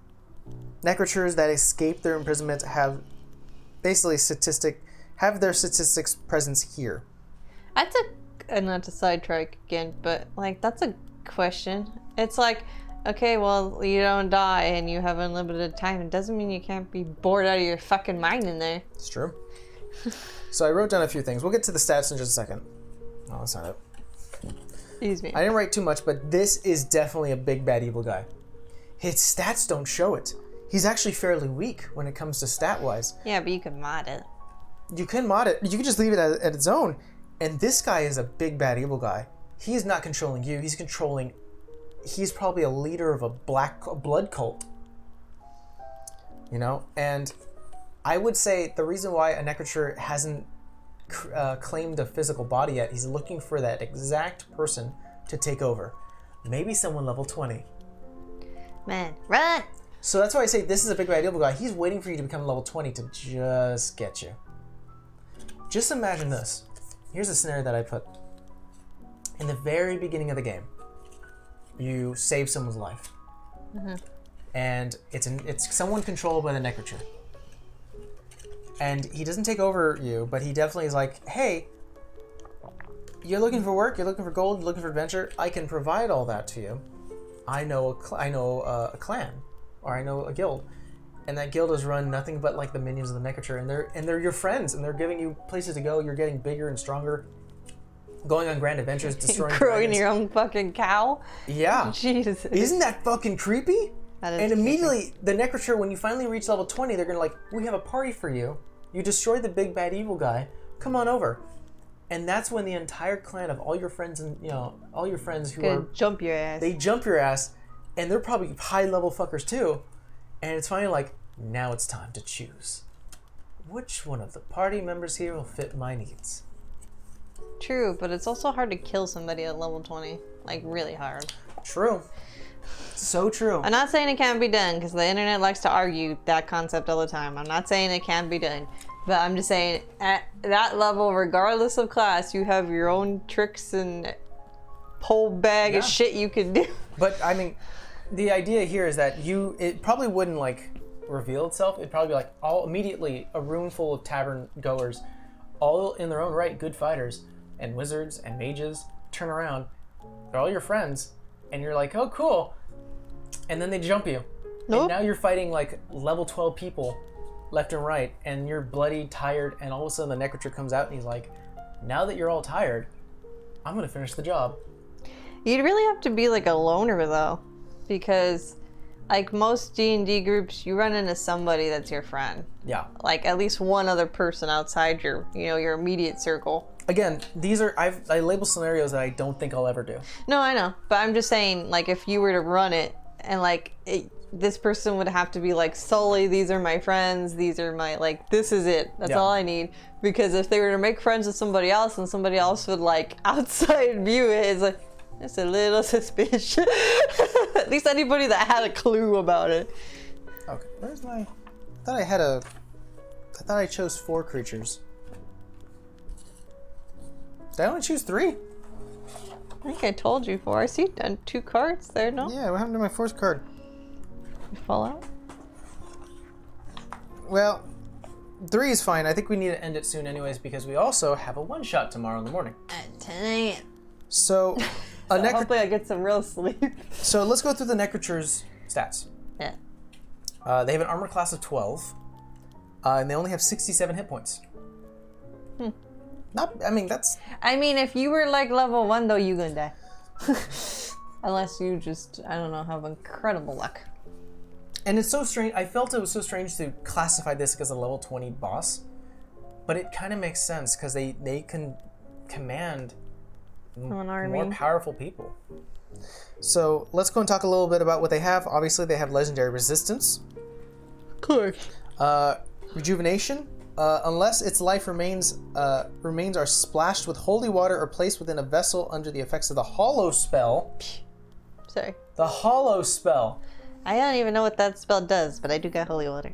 Necrotures that escape their imprisonment have their statistics presence here. That's not to sidetrack again, but like that's a question. It's like, okay, well, you don't die and you have unlimited time. It doesn't mean you can't be bored out of your fucking mind in there. It's true. So I wrote down a few things. We'll get to the stats in just a second. No, that's not it. Excuse me. I didn't write too much, but this is definitely a big bad evil guy. His stats don't show it. He's actually fairly weak when it comes to stat-wise. Yeah, but you can mod it. You can mod it. You can just leave it at its own. And this guy is a big bad evil guy. He's not controlling you. He's probably a leader of a blood cult. You know? And I would say the reason why a necroture hasn't claimed a physical body yet, he's looking for that exact person to take over. Maybe someone level 20. Man, run! So that's why I say this is a big bad evil guy. He's waiting for you to become level 20 to just get you. Just imagine this. Here's a scenario that I put. In the very beginning of the game, you save someone's life. Mm-hmm. And it's someone controlled by the necroture. And he doesn't take over you, but he definitely is like, hey, you're looking for work, you're looking for gold, you're looking for adventure, I can provide all that to you. I know a clan, or I know a guild. And that guild is run nothing but like the minions of the necroture, and they're your friends, and they're giving you places to go, you're getting bigger and stronger, going on grand adventures, destroying Growing dragons. your own fucking cow? Yeah. Jesus. Isn't that fucking creepy? That is And creepy. immediately, the necroture, when you finally reach level 20, they're gonna like, we have a party for you. You destroyed the big bad evil guy. Come on over. And that's when the entire clan of all your friends and all your friends who Gonna are jump your ass. they jump your ass, and they're probably high level fuckers too. And it's finally like, now it's time to choose. Which one of the party members here will fit my needs? True, but it's also hard to kill somebody at level 20. Like, really hard. True. So true. I'm not saying it can't be done, because the internet likes to argue that concept all the time. I'm not saying it can't be done. But I'm just saying, at that level, regardless of class, you have your own tricks and whole bag of shit you can do. But, I mean, the idea here is that it probably wouldn't, like, reveal itself. It'd probably be, like, all immediately a room full of tavern goers, all in their own right, good fighters, and wizards and mages, turn around, they're all your friends, and you're like, oh, cool. And then they jump you. Nope. And now you're fighting, like, level 12 people left and right, and you're bloody, tired, and all of a sudden the Necromancer comes out and he's like, now that you're all tired, I'm gonna finish the job. You'd really have to be like a loner though, because like most D&D groups, you run into somebody that's your friend. Yeah. Like at least one other person outside your, your immediate circle. Again, these are, I label scenarios that I don't think I'll ever do. No, I know, but I'm just saying, like if you were to run it and like this person would have to be like, Sully, these are my friends, these are my, like, this is it. That's all I need. Because if they were to make friends with somebody else and somebody else would like outside view it, it's like, it's a little suspicious. At least anybody that had a clue about it. Okay, where's my, I thought I chose 4 creatures. Did I only choose 3? I think I told you 4. I see 2 cards there, no? Yeah, what happened to my 4th card? Fall out? Well, 3 is fine. I think we need to end it soon anyways because we also have a one-shot tomorrow in the morning. At 10 a.m. So, hopefully I get some real sleep. So let's go through the Necromancer's stats. Yeah. They have an armor class of 12, and they only have 67 hit points. That's... I mean, if you were like level 1 though, you're gonna die. Unless you just, I don't know, have incredible luck. And it's so strange. I felt it was so strange to classify this as a level 20 boss, but it kind of makes sense because they can command more powerful people. So let's go and talk a little bit about what they have. Obviously, they have legendary resistance. Of course. Rejuvenation. Unless its life remains are splashed with holy water or placed within a vessel under the effects of the Hollow spell. Sorry. The Hollow spell. I don't even know what that spell does, but I do got holy water.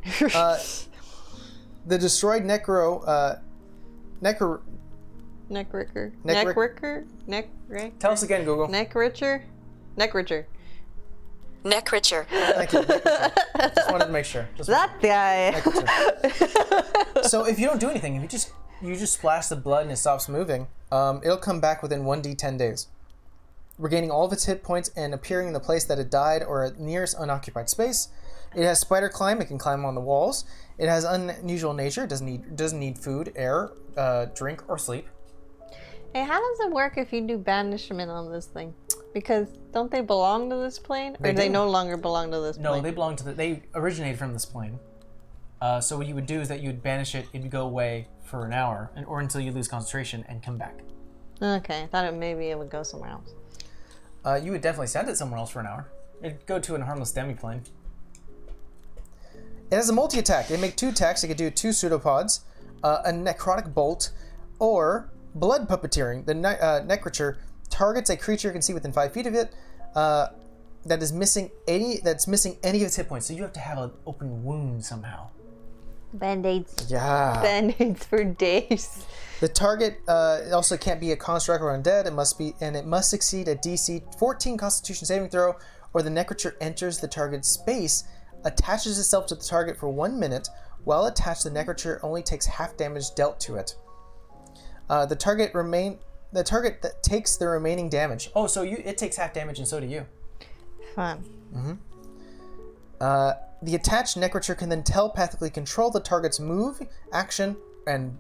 The destroyed Neckricker. Tell us again, Google. Neckricher. Necromancer. Thank you. Just wanted to make sure. That guy. So if you don't do anything, if you just splash the blood and it stops moving, it'll come back within 1d10 days, regaining all of its hit points and appearing in the place that it died or at nearest unoccupied space. It has spider climb. It can climb on the walls. It has unusual nature. It doesn't need food, air, drink, or sleep. Hey, how does it work if you do banishment on this thing? Because don't they belong to this plane, or they no longer belong to this plane? No, they belong to they originated from this plane. So what you would do is that you would banish it. It would go away for an hour, or until you lose concentration and come back. Okay, I thought maybe it would go somewhere else. You would definitely send it somewhere else for an hour. It'd go to a harmless demi-plane. It has a multi-attack. It make 2 attacks. It could do 2 pseudopods, a necrotic bolt, or blood puppeteering. The Necromancer targets a creature you can see within 5 feet of it that's missing any of its hit points. So you have to have an open wound somehow. Band-aids. Yeah. Band-aids for days. The target also can't be a construct or undead. It must succeed a DC 14 Constitution saving throw, or the Necromancer enters the target's space, attaches itself to the target for 1 minute. While attached, the Necromancer only takes half damage dealt to it. The target that takes the remaining damage. Oh, so it takes half damage, and so do you. Fun. The attached Necromancer can then telepathically control the target's move, action,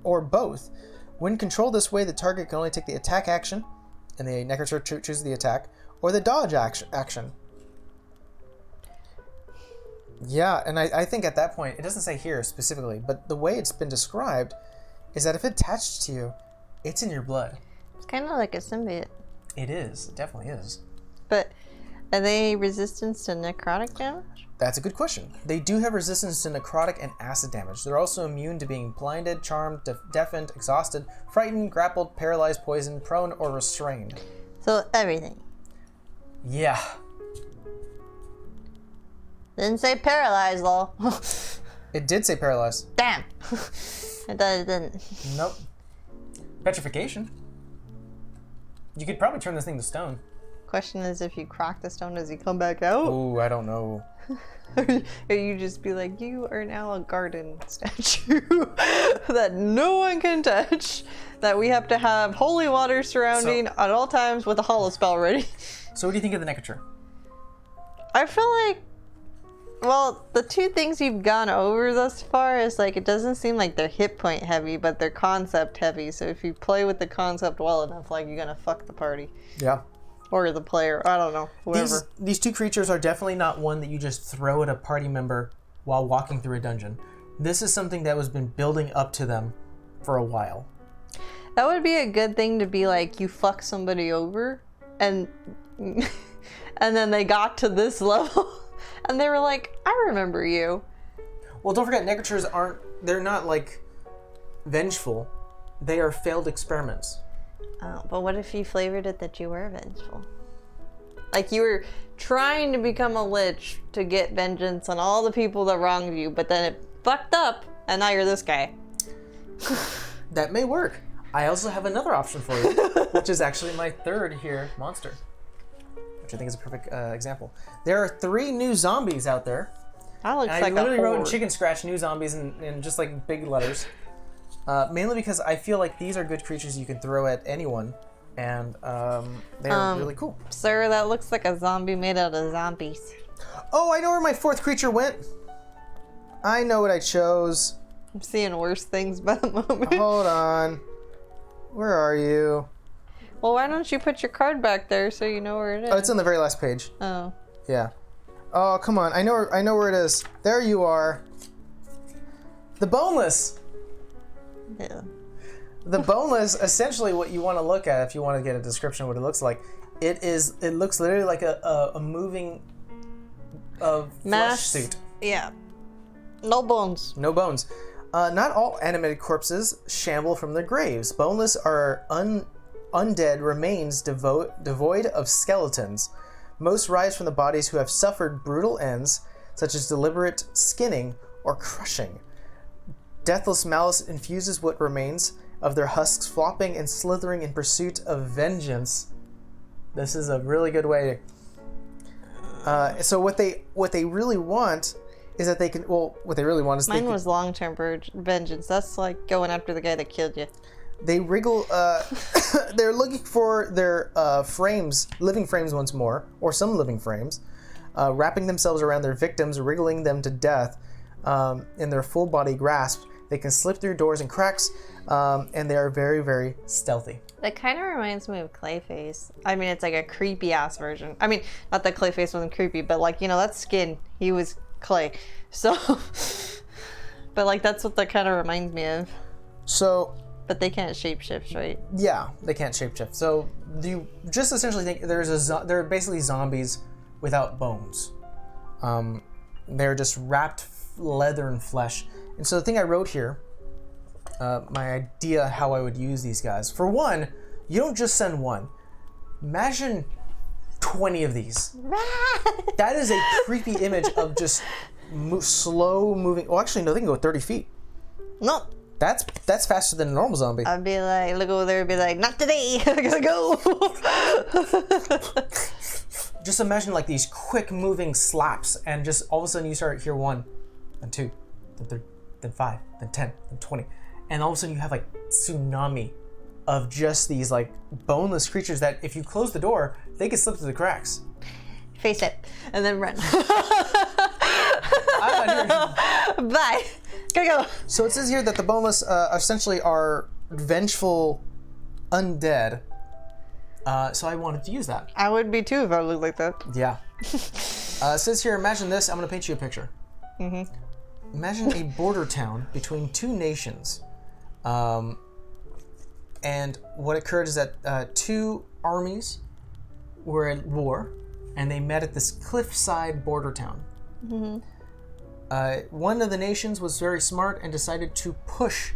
or both. When controlled this way, the target can only take the attack action, and the Necromancer chooses the attack, or the dodge action. Yeah, and I think at that point, it doesn't say here specifically, but the way it's been described is that if it attached to you, it's in your blood. It's kind of like a symbiote. It is. It definitely is. But Are they resistance to necrotic damage? That's a good question. They do have resistance to necrotic and acid damage. They're also immune to being blinded, charmed, deafened, exhausted, frightened, grappled, paralyzed, poisoned, prone, or restrained. So everything. Yeah. Didn't say paralyzed, though. It did say paralyzed. Damn. I thought it didn't. Nope. Petrification. You could probably turn this thing to stone. Question is, if you crack the stone, does he come back out? Ooh, I don't know. Or you just be like, you are now a garden statue that no one can touch, that we have to have holy water surrounding at all times with a hollow spell ready. So what do you think of the necroture? I feel like, well, the two things you've gone over thus far is like, it doesn't seem like they're hit point heavy, but they're concept heavy. So if you play with the concept well enough, like, you're gonna fuck the party. Yeah. Or the player, I don't know, whoever. These two creatures are definitely not one that you just throw at a party member while walking through a dungeon. This is something that has been building up to them for a while. That would be a good thing to be like, you fuck somebody over, and and then they got to this level, and they were like, I remember you. Well, don't forget, necrotures they're not like vengeful. They are failed experiments. Oh, but what if you flavored it that you were vengeful? Like you were trying to become a lich to get vengeance on all the people that wronged you, but then it fucked up, and now you're this guy. That may work. I also have another option for you, which is actually my third here monster, which I think is a perfect example. There are 3 new zombies out there. That looks And like I literally a wrote in horde. chicken scratch new zombies in just like big letters. Mainly because I feel like these are good creatures you can throw at anyone, and they're really cool. Sir, that looks like a zombie made out of zombies. Oh, I know where my 4th creature went. I know what I chose. I'm seeing worse things by the moment. Hold on. Where are you? Well, why don't you put your card back there so you know where it is? Oh, it's on the very last page. Oh. Yeah. Oh, come on. I know where it is. There you are. The boneless. Yeah. The boneless, essentially what you want to look at if you want to get a description of what it looks like, it looks literally like a moving flesh Mass. suit. Yeah. No bones. No bones. Not all animated corpses shamble from their graves. Boneless are undead remains devoid of skeletons. Most rise from the bodies who have suffered brutal ends, such as deliberate skinning or crushing. Deathless malice infuses what remains of their husks, flopping and slithering in pursuit of vengeance. This is a really good way. So what they really want is that they can. Well, what they really want is Mine was long-term vengeance. That's like going after the guy that killed you. They wriggle. They're looking for their living frames once more, or some living frames, wrapping themselves around their victims, wriggling them to death in their full body grasp. They can slip through doors and cracks, and they are very, very stealthy. That kind of reminds me of Clayface. I mean, it's like a creepy ass version. I mean, not that Clayface wasn't creepy, but like, you know, that skin, he was clay. So, but like, that's what that kind of reminds me of. So. But they can't shapeshift, right? Yeah, they can't shapeshift. So you just essentially think they're basically zombies without bones. They're just wrapped leather and flesh. And so the thing I wrote here, my idea how I would use these guys. For one, you don't just send one. Imagine 20 of these. That is a creepy image of just slow moving. Well, actually, no, they can go 30 feet. No. That's faster than a normal zombie. I'd be like, look over there and be like, not today, I gotta go. Just imagine like these quick moving slaps, and just all of a sudden you start hear 1, then 2, then 3, then 5, then 10, then 20. And all of a sudden you have like tsunami of just these like boneless creatures that if you close the door, they can slip through the cracks. Face it, and then run. Bye. Gotta go. So it says here that the boneless essentially are vengeful undead. So I wanted to use that. I would be too if I looked like that. Yeah. It says here, imagine this. I'm going to paint you a picture. Mm-hmm. Imagine a border town between 2 nations. And what occurred is that 2 armies were at war, and they met at this cliffside border town. One of the nations was very smart and decided to push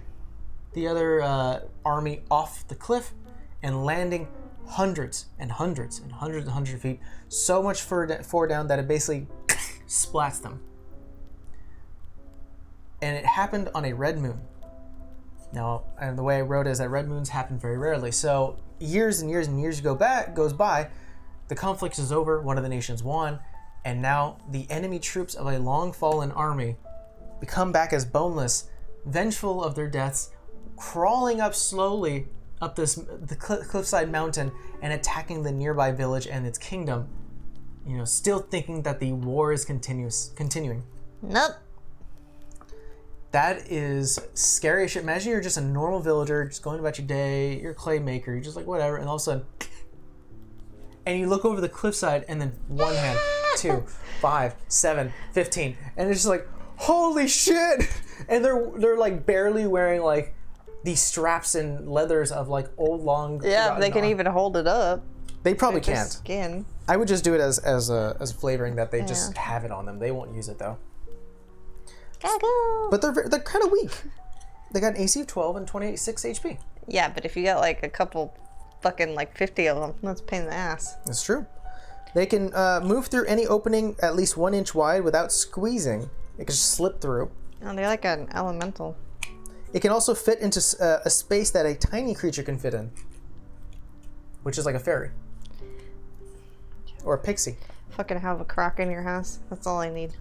the other army off the cliff and landing hundreds of feet, so much further down that it basically splats them. And it happened on a red moon. Now, and the way I wrote it is that red moons happen very rarely. So years and years goes by, the conflict is over, one of the nations won, and now the enemy troops of a long fallen army come back as boneless, vengeful of their deaths, crawling up slowly up the cliffside mountain and attacking the nearby village and its kingdom, still thinking that the war is continuing. Nope. That is scary as shit. Imagine you're just a normal villager, just going about your day, you're a clay maker, you're just like whatever, and all of a sudden, and you look over the cliffside and then 1 hand, 2, 5, 7, 15, and it's just like, holy shit! And they're like barely wearing like these straps and leathers of like old long. Yeah, if they can even hold it up. They probably can't. Skin. I would just do it as a flavoring that they just have it on them. They won't use it though. Go. But they're kind of weak. They got an AC of 12 and 26 HP. Yeah, but if you got like a couple fucking like 50 of them, that's a pain in the ass. That's true. They can move through any opening at least 1 inch wide without squeezing. It can just slip through. Oh, they're like an elemental. It can also fit into a space that a tiny creature can fit in, which is like a fairy or a pixie. Fucking have a crack in your house. That's all I need.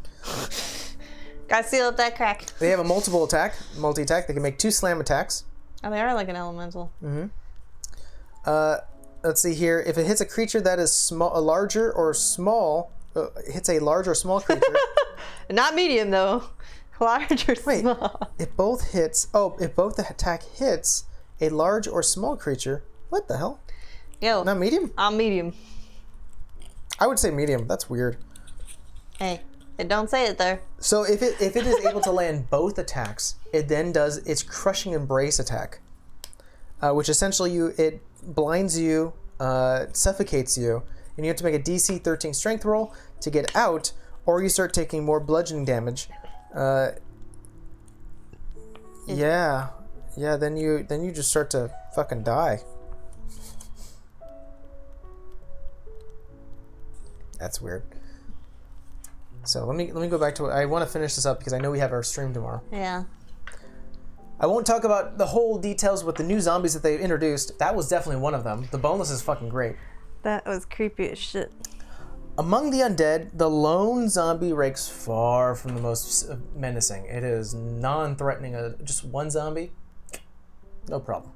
Gotta seal up that crack. They have a multi-attack. They can make 2 slam attacks. Oh, they are like an elemental. Let's see here. If it hits a creature that is small, hits a large or small creature. Not medium though. Large or small. If both attack hits a large or small creature, what the hell? Yo. Not medium? I'm medium. I would say medium. That's weird. Hey, don't say it there. So if it is able to land both attacks, it then does its crushing embrace attack, which essentially it blinds you, suffocates you, and you have to make a DC 13 strength roll to get out, or you start taking more bludgeoning damage. Then you just start to fucking die. That's weird. So let me go back to it. I want to finish this up because I know we have our stream tomorrow. Yeah. I won't talk about the whole details with the new zombies that they introduced. That was definitely one of them. The boneless is fucking great. That was creepy as shit. Among the undead, the lone zombie ranks far from the most menacing. It is non-threatening. Just one zombie, no problem.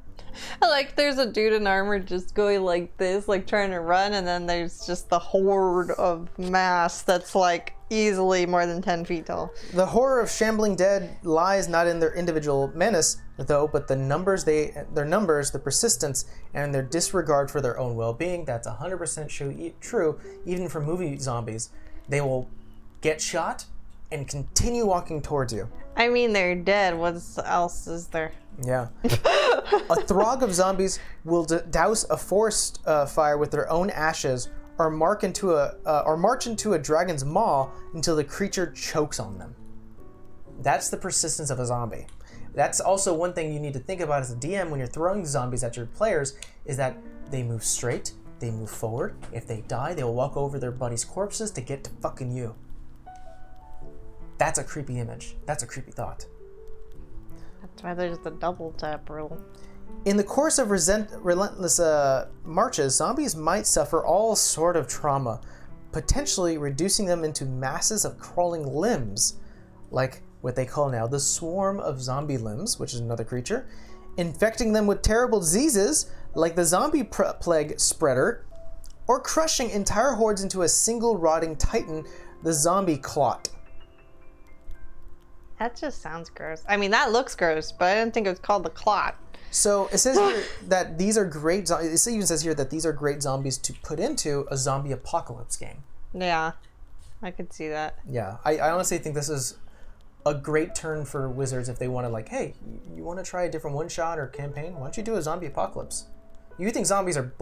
Like, there's a dude in armor just going like this, like trying to run, and then there's just the horde of mass that's like easily more than 10 feet tall. The horror of shambling dead lies not in their individual menace, though, but their numbers, the persistence, and their disregard for their own well-being. That's 100% true, even for movie zombies. They will get shot and continue walking towards you. I mean, they're dead. What else is there? Yeah. A throng of zombies will douse a forest fire with their own ashes, or march into a dragon's maw until the creature chokes on them. That's the persistence of a zombie. That's also one thing you need to think about as a DM when you're throwing zombies at your players, is that they move straight, they move forward. If they die, they will walk over their buddies' corpses to get to fucking you. That's a creepy image. That's a creepy thought. That's why there's the double tap rule. In the course of relentless marches, zombies might suffer all sort of trauma, potentially reducing them into masses of crawling limbs, like what they call now the swarm of zombie limbs, which is another creature, infecting them with terrible diseases like the zombie plague spreader, or crushing entire hordes into a single rotting titan, the zombie clot. That just sounds gross. I mean, that looks gross, but I didn't think it was called the clot. So it says here that these are great. It even says here that these are great zombies to put into a zombie apocalypse game. Yeah, I could see that. Yeah, I honestly think this is a great turn for Wizards if they want to, like, hey, you want to try a different one shot or campaign? Why don't you do a zombie apocalypse? You think zombies are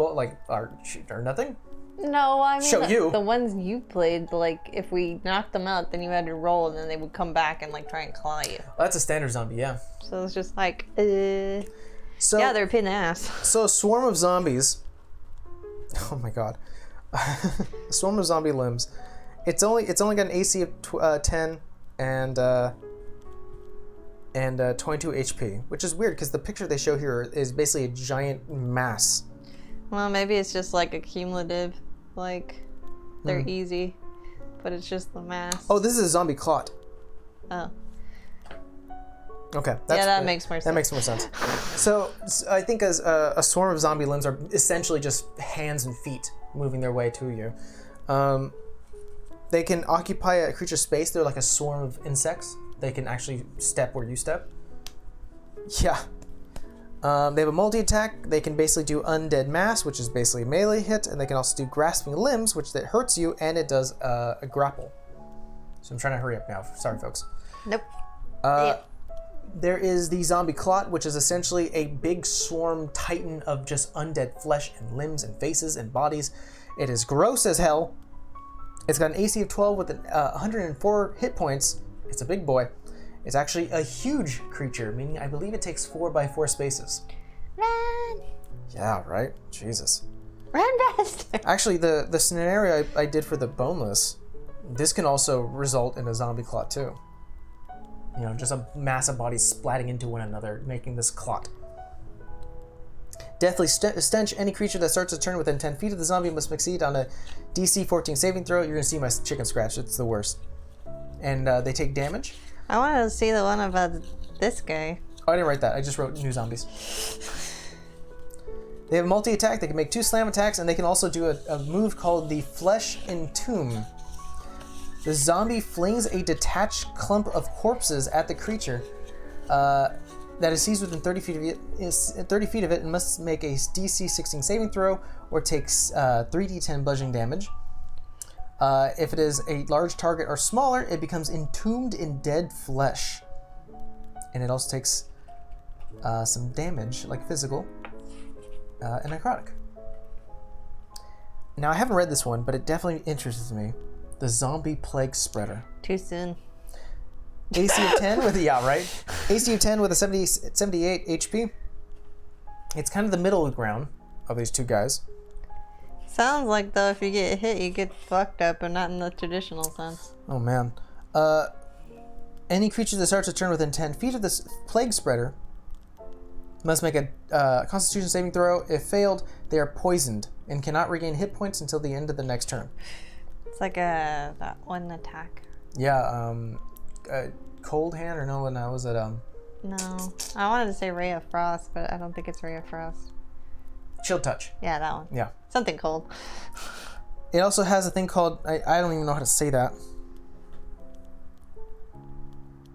nothing? No, I mean Show you. the ones you played. Like if we knocked them out, then you had to roll, and then they would come back and like try and claw you. Well, that's a standard zombie, yeah. So it's just like, So, yeah, they're pin ass. So a swarm of zombies. Oh my god. A swarm of zombie limbs. It's only got an AC of 10 and 22 HP, which is weird because the picture they show here is basically a giant mass. Well, maybe it's just like a cumulative, like they're easy, but it's just the mass. Oh, this is a zombie clot. Oh. Okay. That makes more sense. That makes more sense. So I think as a swarm of zombie limbs are essentially just hands and feet moving their way to you. They can occupy a creature's space. They're like a swarm of insects. They can actually step where you step. Yeah. They have a multi-attack. They can basically do Undead Mass, which is basically a melee hit, and they can also do Grasping Limbs, which that hurts you, and it does a grapple. So I'm trying to hurry up now. Sorry, folks. Nope. There is the Zombie Clot, which is essentially a big swarm titan of just undead flesh and limbs and faces and bodies. It is gross as hell. It's got an AC of 12 with 104 hit points. It's a big boy. It's actually a huge creature, meaning I believe it takes 4x4 spaces. Run! Yeah, right? Jesus. Run faster! Actually, the scenario I did for the boneless, this can also result in a zombie clot too. You know, just a mass of bodies splatting into one another, making this clot. Deathly Stench. Any creature that starts a turn within 10 feet of the zombie must succeed on a DC 14 saving throw. You're going to see my chicken scratch. It's the worst. And they take damage. I wanted to see the one about this guy. Oh, I didn't write that. I just wrote new zombies. They have multi-attack. They can make 2 slam attacks, and they can also do a move called the Flesh Entomb. The zombie flings a detached clump of corpses at the creature that is seized within 30 feet of it and must make a DC 16 saving throw or takes 3d10 bludgeoning damage. If it is a large target or smaller, it becomes entombed in dead flesh. And it also takes some damage, like physical and necrotic. Now, I haven't read this one, but it definitely interests me. The Zombie Plague Spreader. Too soon. AC of 10 with yeah, right? AC of 10 with a 78 HP. It's kind of the middle ground of these two guys. Sounds like though if you get hit, you get fucked up, and not in the traditional sense. Oh man. Any creature that starts a turn within 10 feet of this Plague Spreader must make a Constitution saving throw. If failed, they are poisoned and cannot regain hit points until the end of the next turn. It's like that one attack. Yeah, Cold Hand or no, was it No, I wanted to say Ray of Frost, but I don't think it's Ray of Frost. Chill Touch. Yeah, that one. Yeah. Something cold. It also has a thing called, I don't even know how to say that.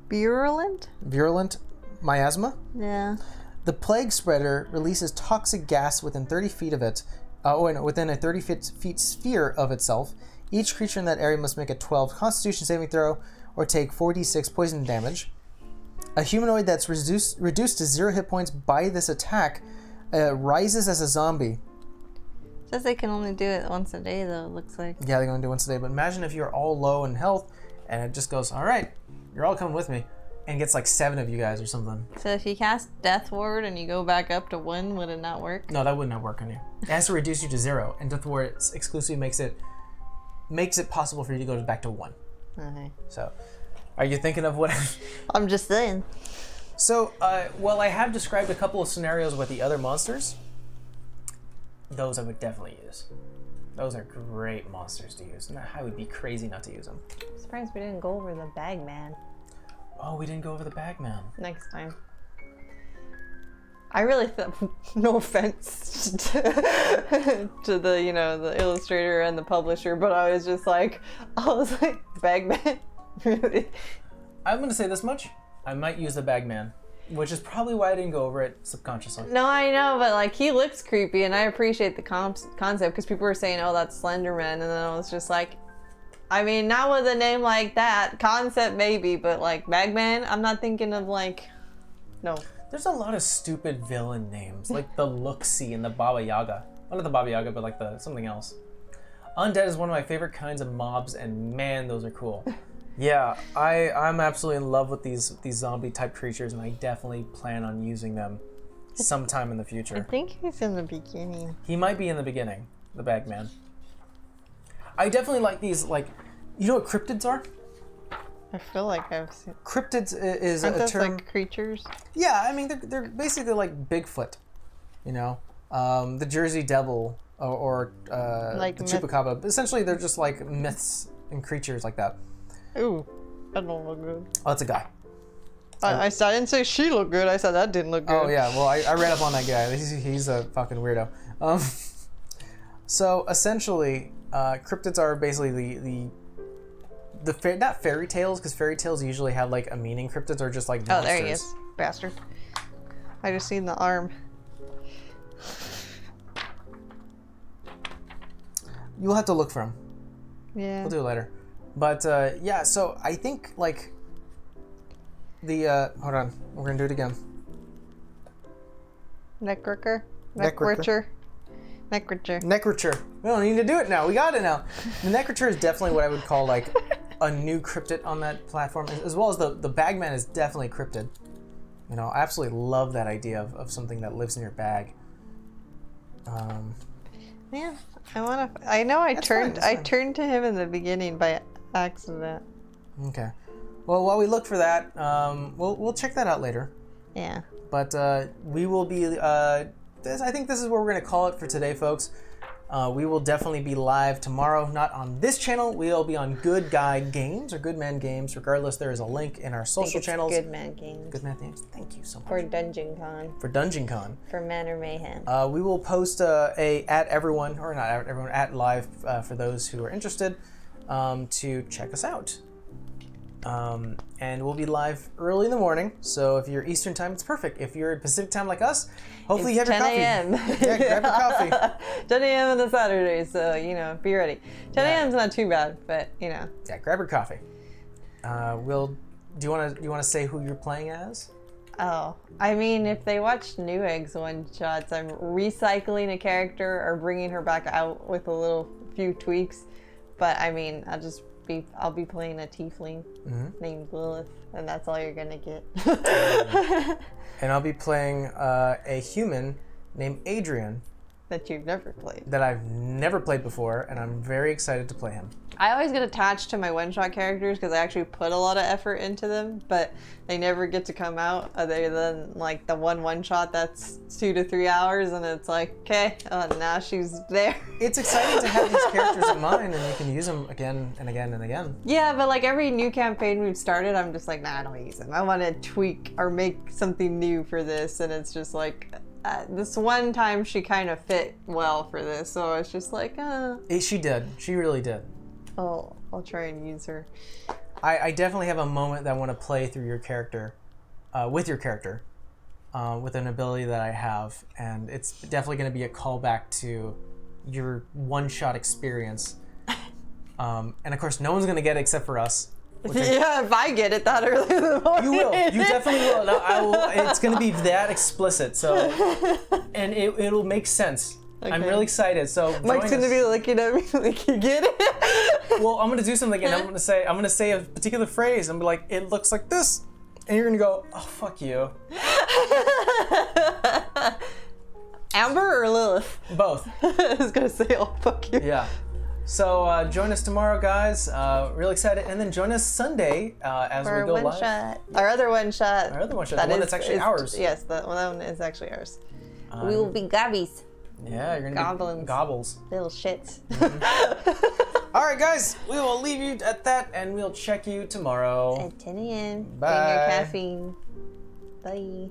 Virulent Miasma. Yeah. The Plague Spreader releases toxic gas within 30 feet of it, within a 30 feet sphere of itself. Each creature in that area must make a 12 Constitution saving throw or take 4d6 poison damage. A humanoid that's reduced to 0 hit points by this attack rises as a zombie. Says they can only do it once a day, though, it looks like. Yeah, they're going to do it once a day, but imagine if you're all low in health and it just goes, all right, you're all coming with me, and gets like 7 of you guys or something. So if you cast Death Ward and you go back up to 1, would it not work? No, that would not work on you. It has to reduce you to 0, and Death Ward exclusively makes it possible for you to go back to 1. Okay. So, are you thinking of what? I'm just saying. So, well, I have described a couple of scenarios with the other monsters. Those I would definitely use. Those are great monsters to use. I would be crazy not to use them. I'm surprised we didn't go over the Bagman. Oh, we didn't go over the Bagman. Next time. I really thought, no offense to the, the illustrator and the publisher, but I was like, Bagman? Really? I'm going to say this much. I might use the Bagman, which is probably why I didn't go over it subconsciously. No, I know, but he looks creepy, and I appreciate the concept, because people were saying, oh, that's Slenderman, and then I was just like, I mean, not with a name like that. Concept maybe, but Bagman, I'm not thinking of no. There's a lot of stupid villain names, like the Looksee and the Baba Yaga. Well, not the Baba Yaga, but something else. Undead is one of my favorite kinds of mobs, and man, those are cool. Yeah, I'm absolutely in love with these zombie type creatures, and I definitely plan on using them sometime in the I future. think he's in the beginning. He might be in the beginning, the Bagman. I definitely like these, like, you know what cryptids are? I feel like I've seen. Cryptids is Aren't a those term. like creatures? Yeah, I mean they're basically like Bigfoot, you know, the Jersey Devil or Like the myth- Chupacabra. Essentially, they're just like myths and creatures like that. Ooh, that don't look good. Oh, it's a guy. I didn't say she looked good. I said that didn't look good. Oh yeah, well I read up on that guy. He's a fucking weirdo. So essentially, cryptids are basically not fairy tales, because fairy tales usually have like a meaning. Cryptids are just like monsters. Oh, there he is, bastard. I just seen the arm. You'll have to look for him. Yeah. We'll do it later. But yeah, so I think like the hold on, we're gonna do it again. Neckricker. Neckricker. Neckricher. Neckricher. We don't need to do it now. We got it now. The Neckricher is definitely what I would call like a new cryptid on that platform, as well as the Bagman is definitely a cryptid. You know, I absolutely love that idea of something that lives in your bag. Yeah, I know I That's turned fine, that's I fine. turned to him in the beginning by accident. Okay. Well, while we look for that, we'll check that out later. Yeah. But we will be. I think this is where we're gonna call it for today, folks. We will definitely be live tomorrow, not on this channel. We'll be on Good Guy Games or Good Man Games. Regardless, there is a link in our social channels. Good Man Games. Good Man Games. Thank you so much. For Dungeon Con. For Dungeon Con. For Manor Mayhem. We will post at live for those who are interested to check us out. And we'll be live early in the morning, so if you're Eastern time, it's perfect. If you're Pacific time like us, hopefully you have your 10 coffee. a.m. Yeah, grab your coffee. 10 a.m. on a Saturday, so, you know, be ready. 10 a.m. is not too bad, but, you know. Yeah, grab your coffee. Do you want to say who you're playing as? Oh, I mean, if they watch Newegg's one-shots, I'm recycling a character or bringing her back out with a few tweaks. But, I mean, I'll be playing a tiefling named Lilith, and that's all you're gonna get. And I'll be playing a human named Adrian That you've never played. that I've never played before, and I'm very excited to play him. I always get attached to my one-shot characters because I actually put a lot of effort into them, but they never get to come out other than like the one-shot that's 2 to 3 hours, and it's like, okay, now she's there. It's exciting to have these characters in mind, and you can use them again and again and again. Yeah, but like every new campaign we've started, I'm just like, nah, I don't want to use them. I want to tweak or make something new for this, and it's just like, this one time she kind of fit well for this, so it's just like, She did. She really did. I'll try and use her. I definitely have a moment that I want to play through your character, with your character, with an ability that I have, and it's definitely going to be a callback to your one-shot experience. And of course, no one's going to get it except for us. Yeah, if I get it that early in the morning. You will. You definitely will. No, I will. It's going to be that explicit. So, and it'll make sense. Okay. I'm really excited. So Mike's gonna be looking at me like, you get it? Well, I'm gonna do something, and I'm gonna say a particular phrase, and be like, it looks like this, and you're gonna go, oh fuck you. Amber or Lilith? Both. I was gonna say, oh fuck you. Yeah. So join us tomorrow, guys. Really excited, and then join us Sunday as For we go one live. Shot. Our other one shot. Our other one shot. The one that's actually ours. Yes, that one is actually ours. We will be gobbies. Yeah, you're gonna Goblins. be gobbles. Little shits. All right, guys. We will leave you at that, and we'll check you tomorrow. At 10 a.m. Bye. Bring your caffeine. Bye.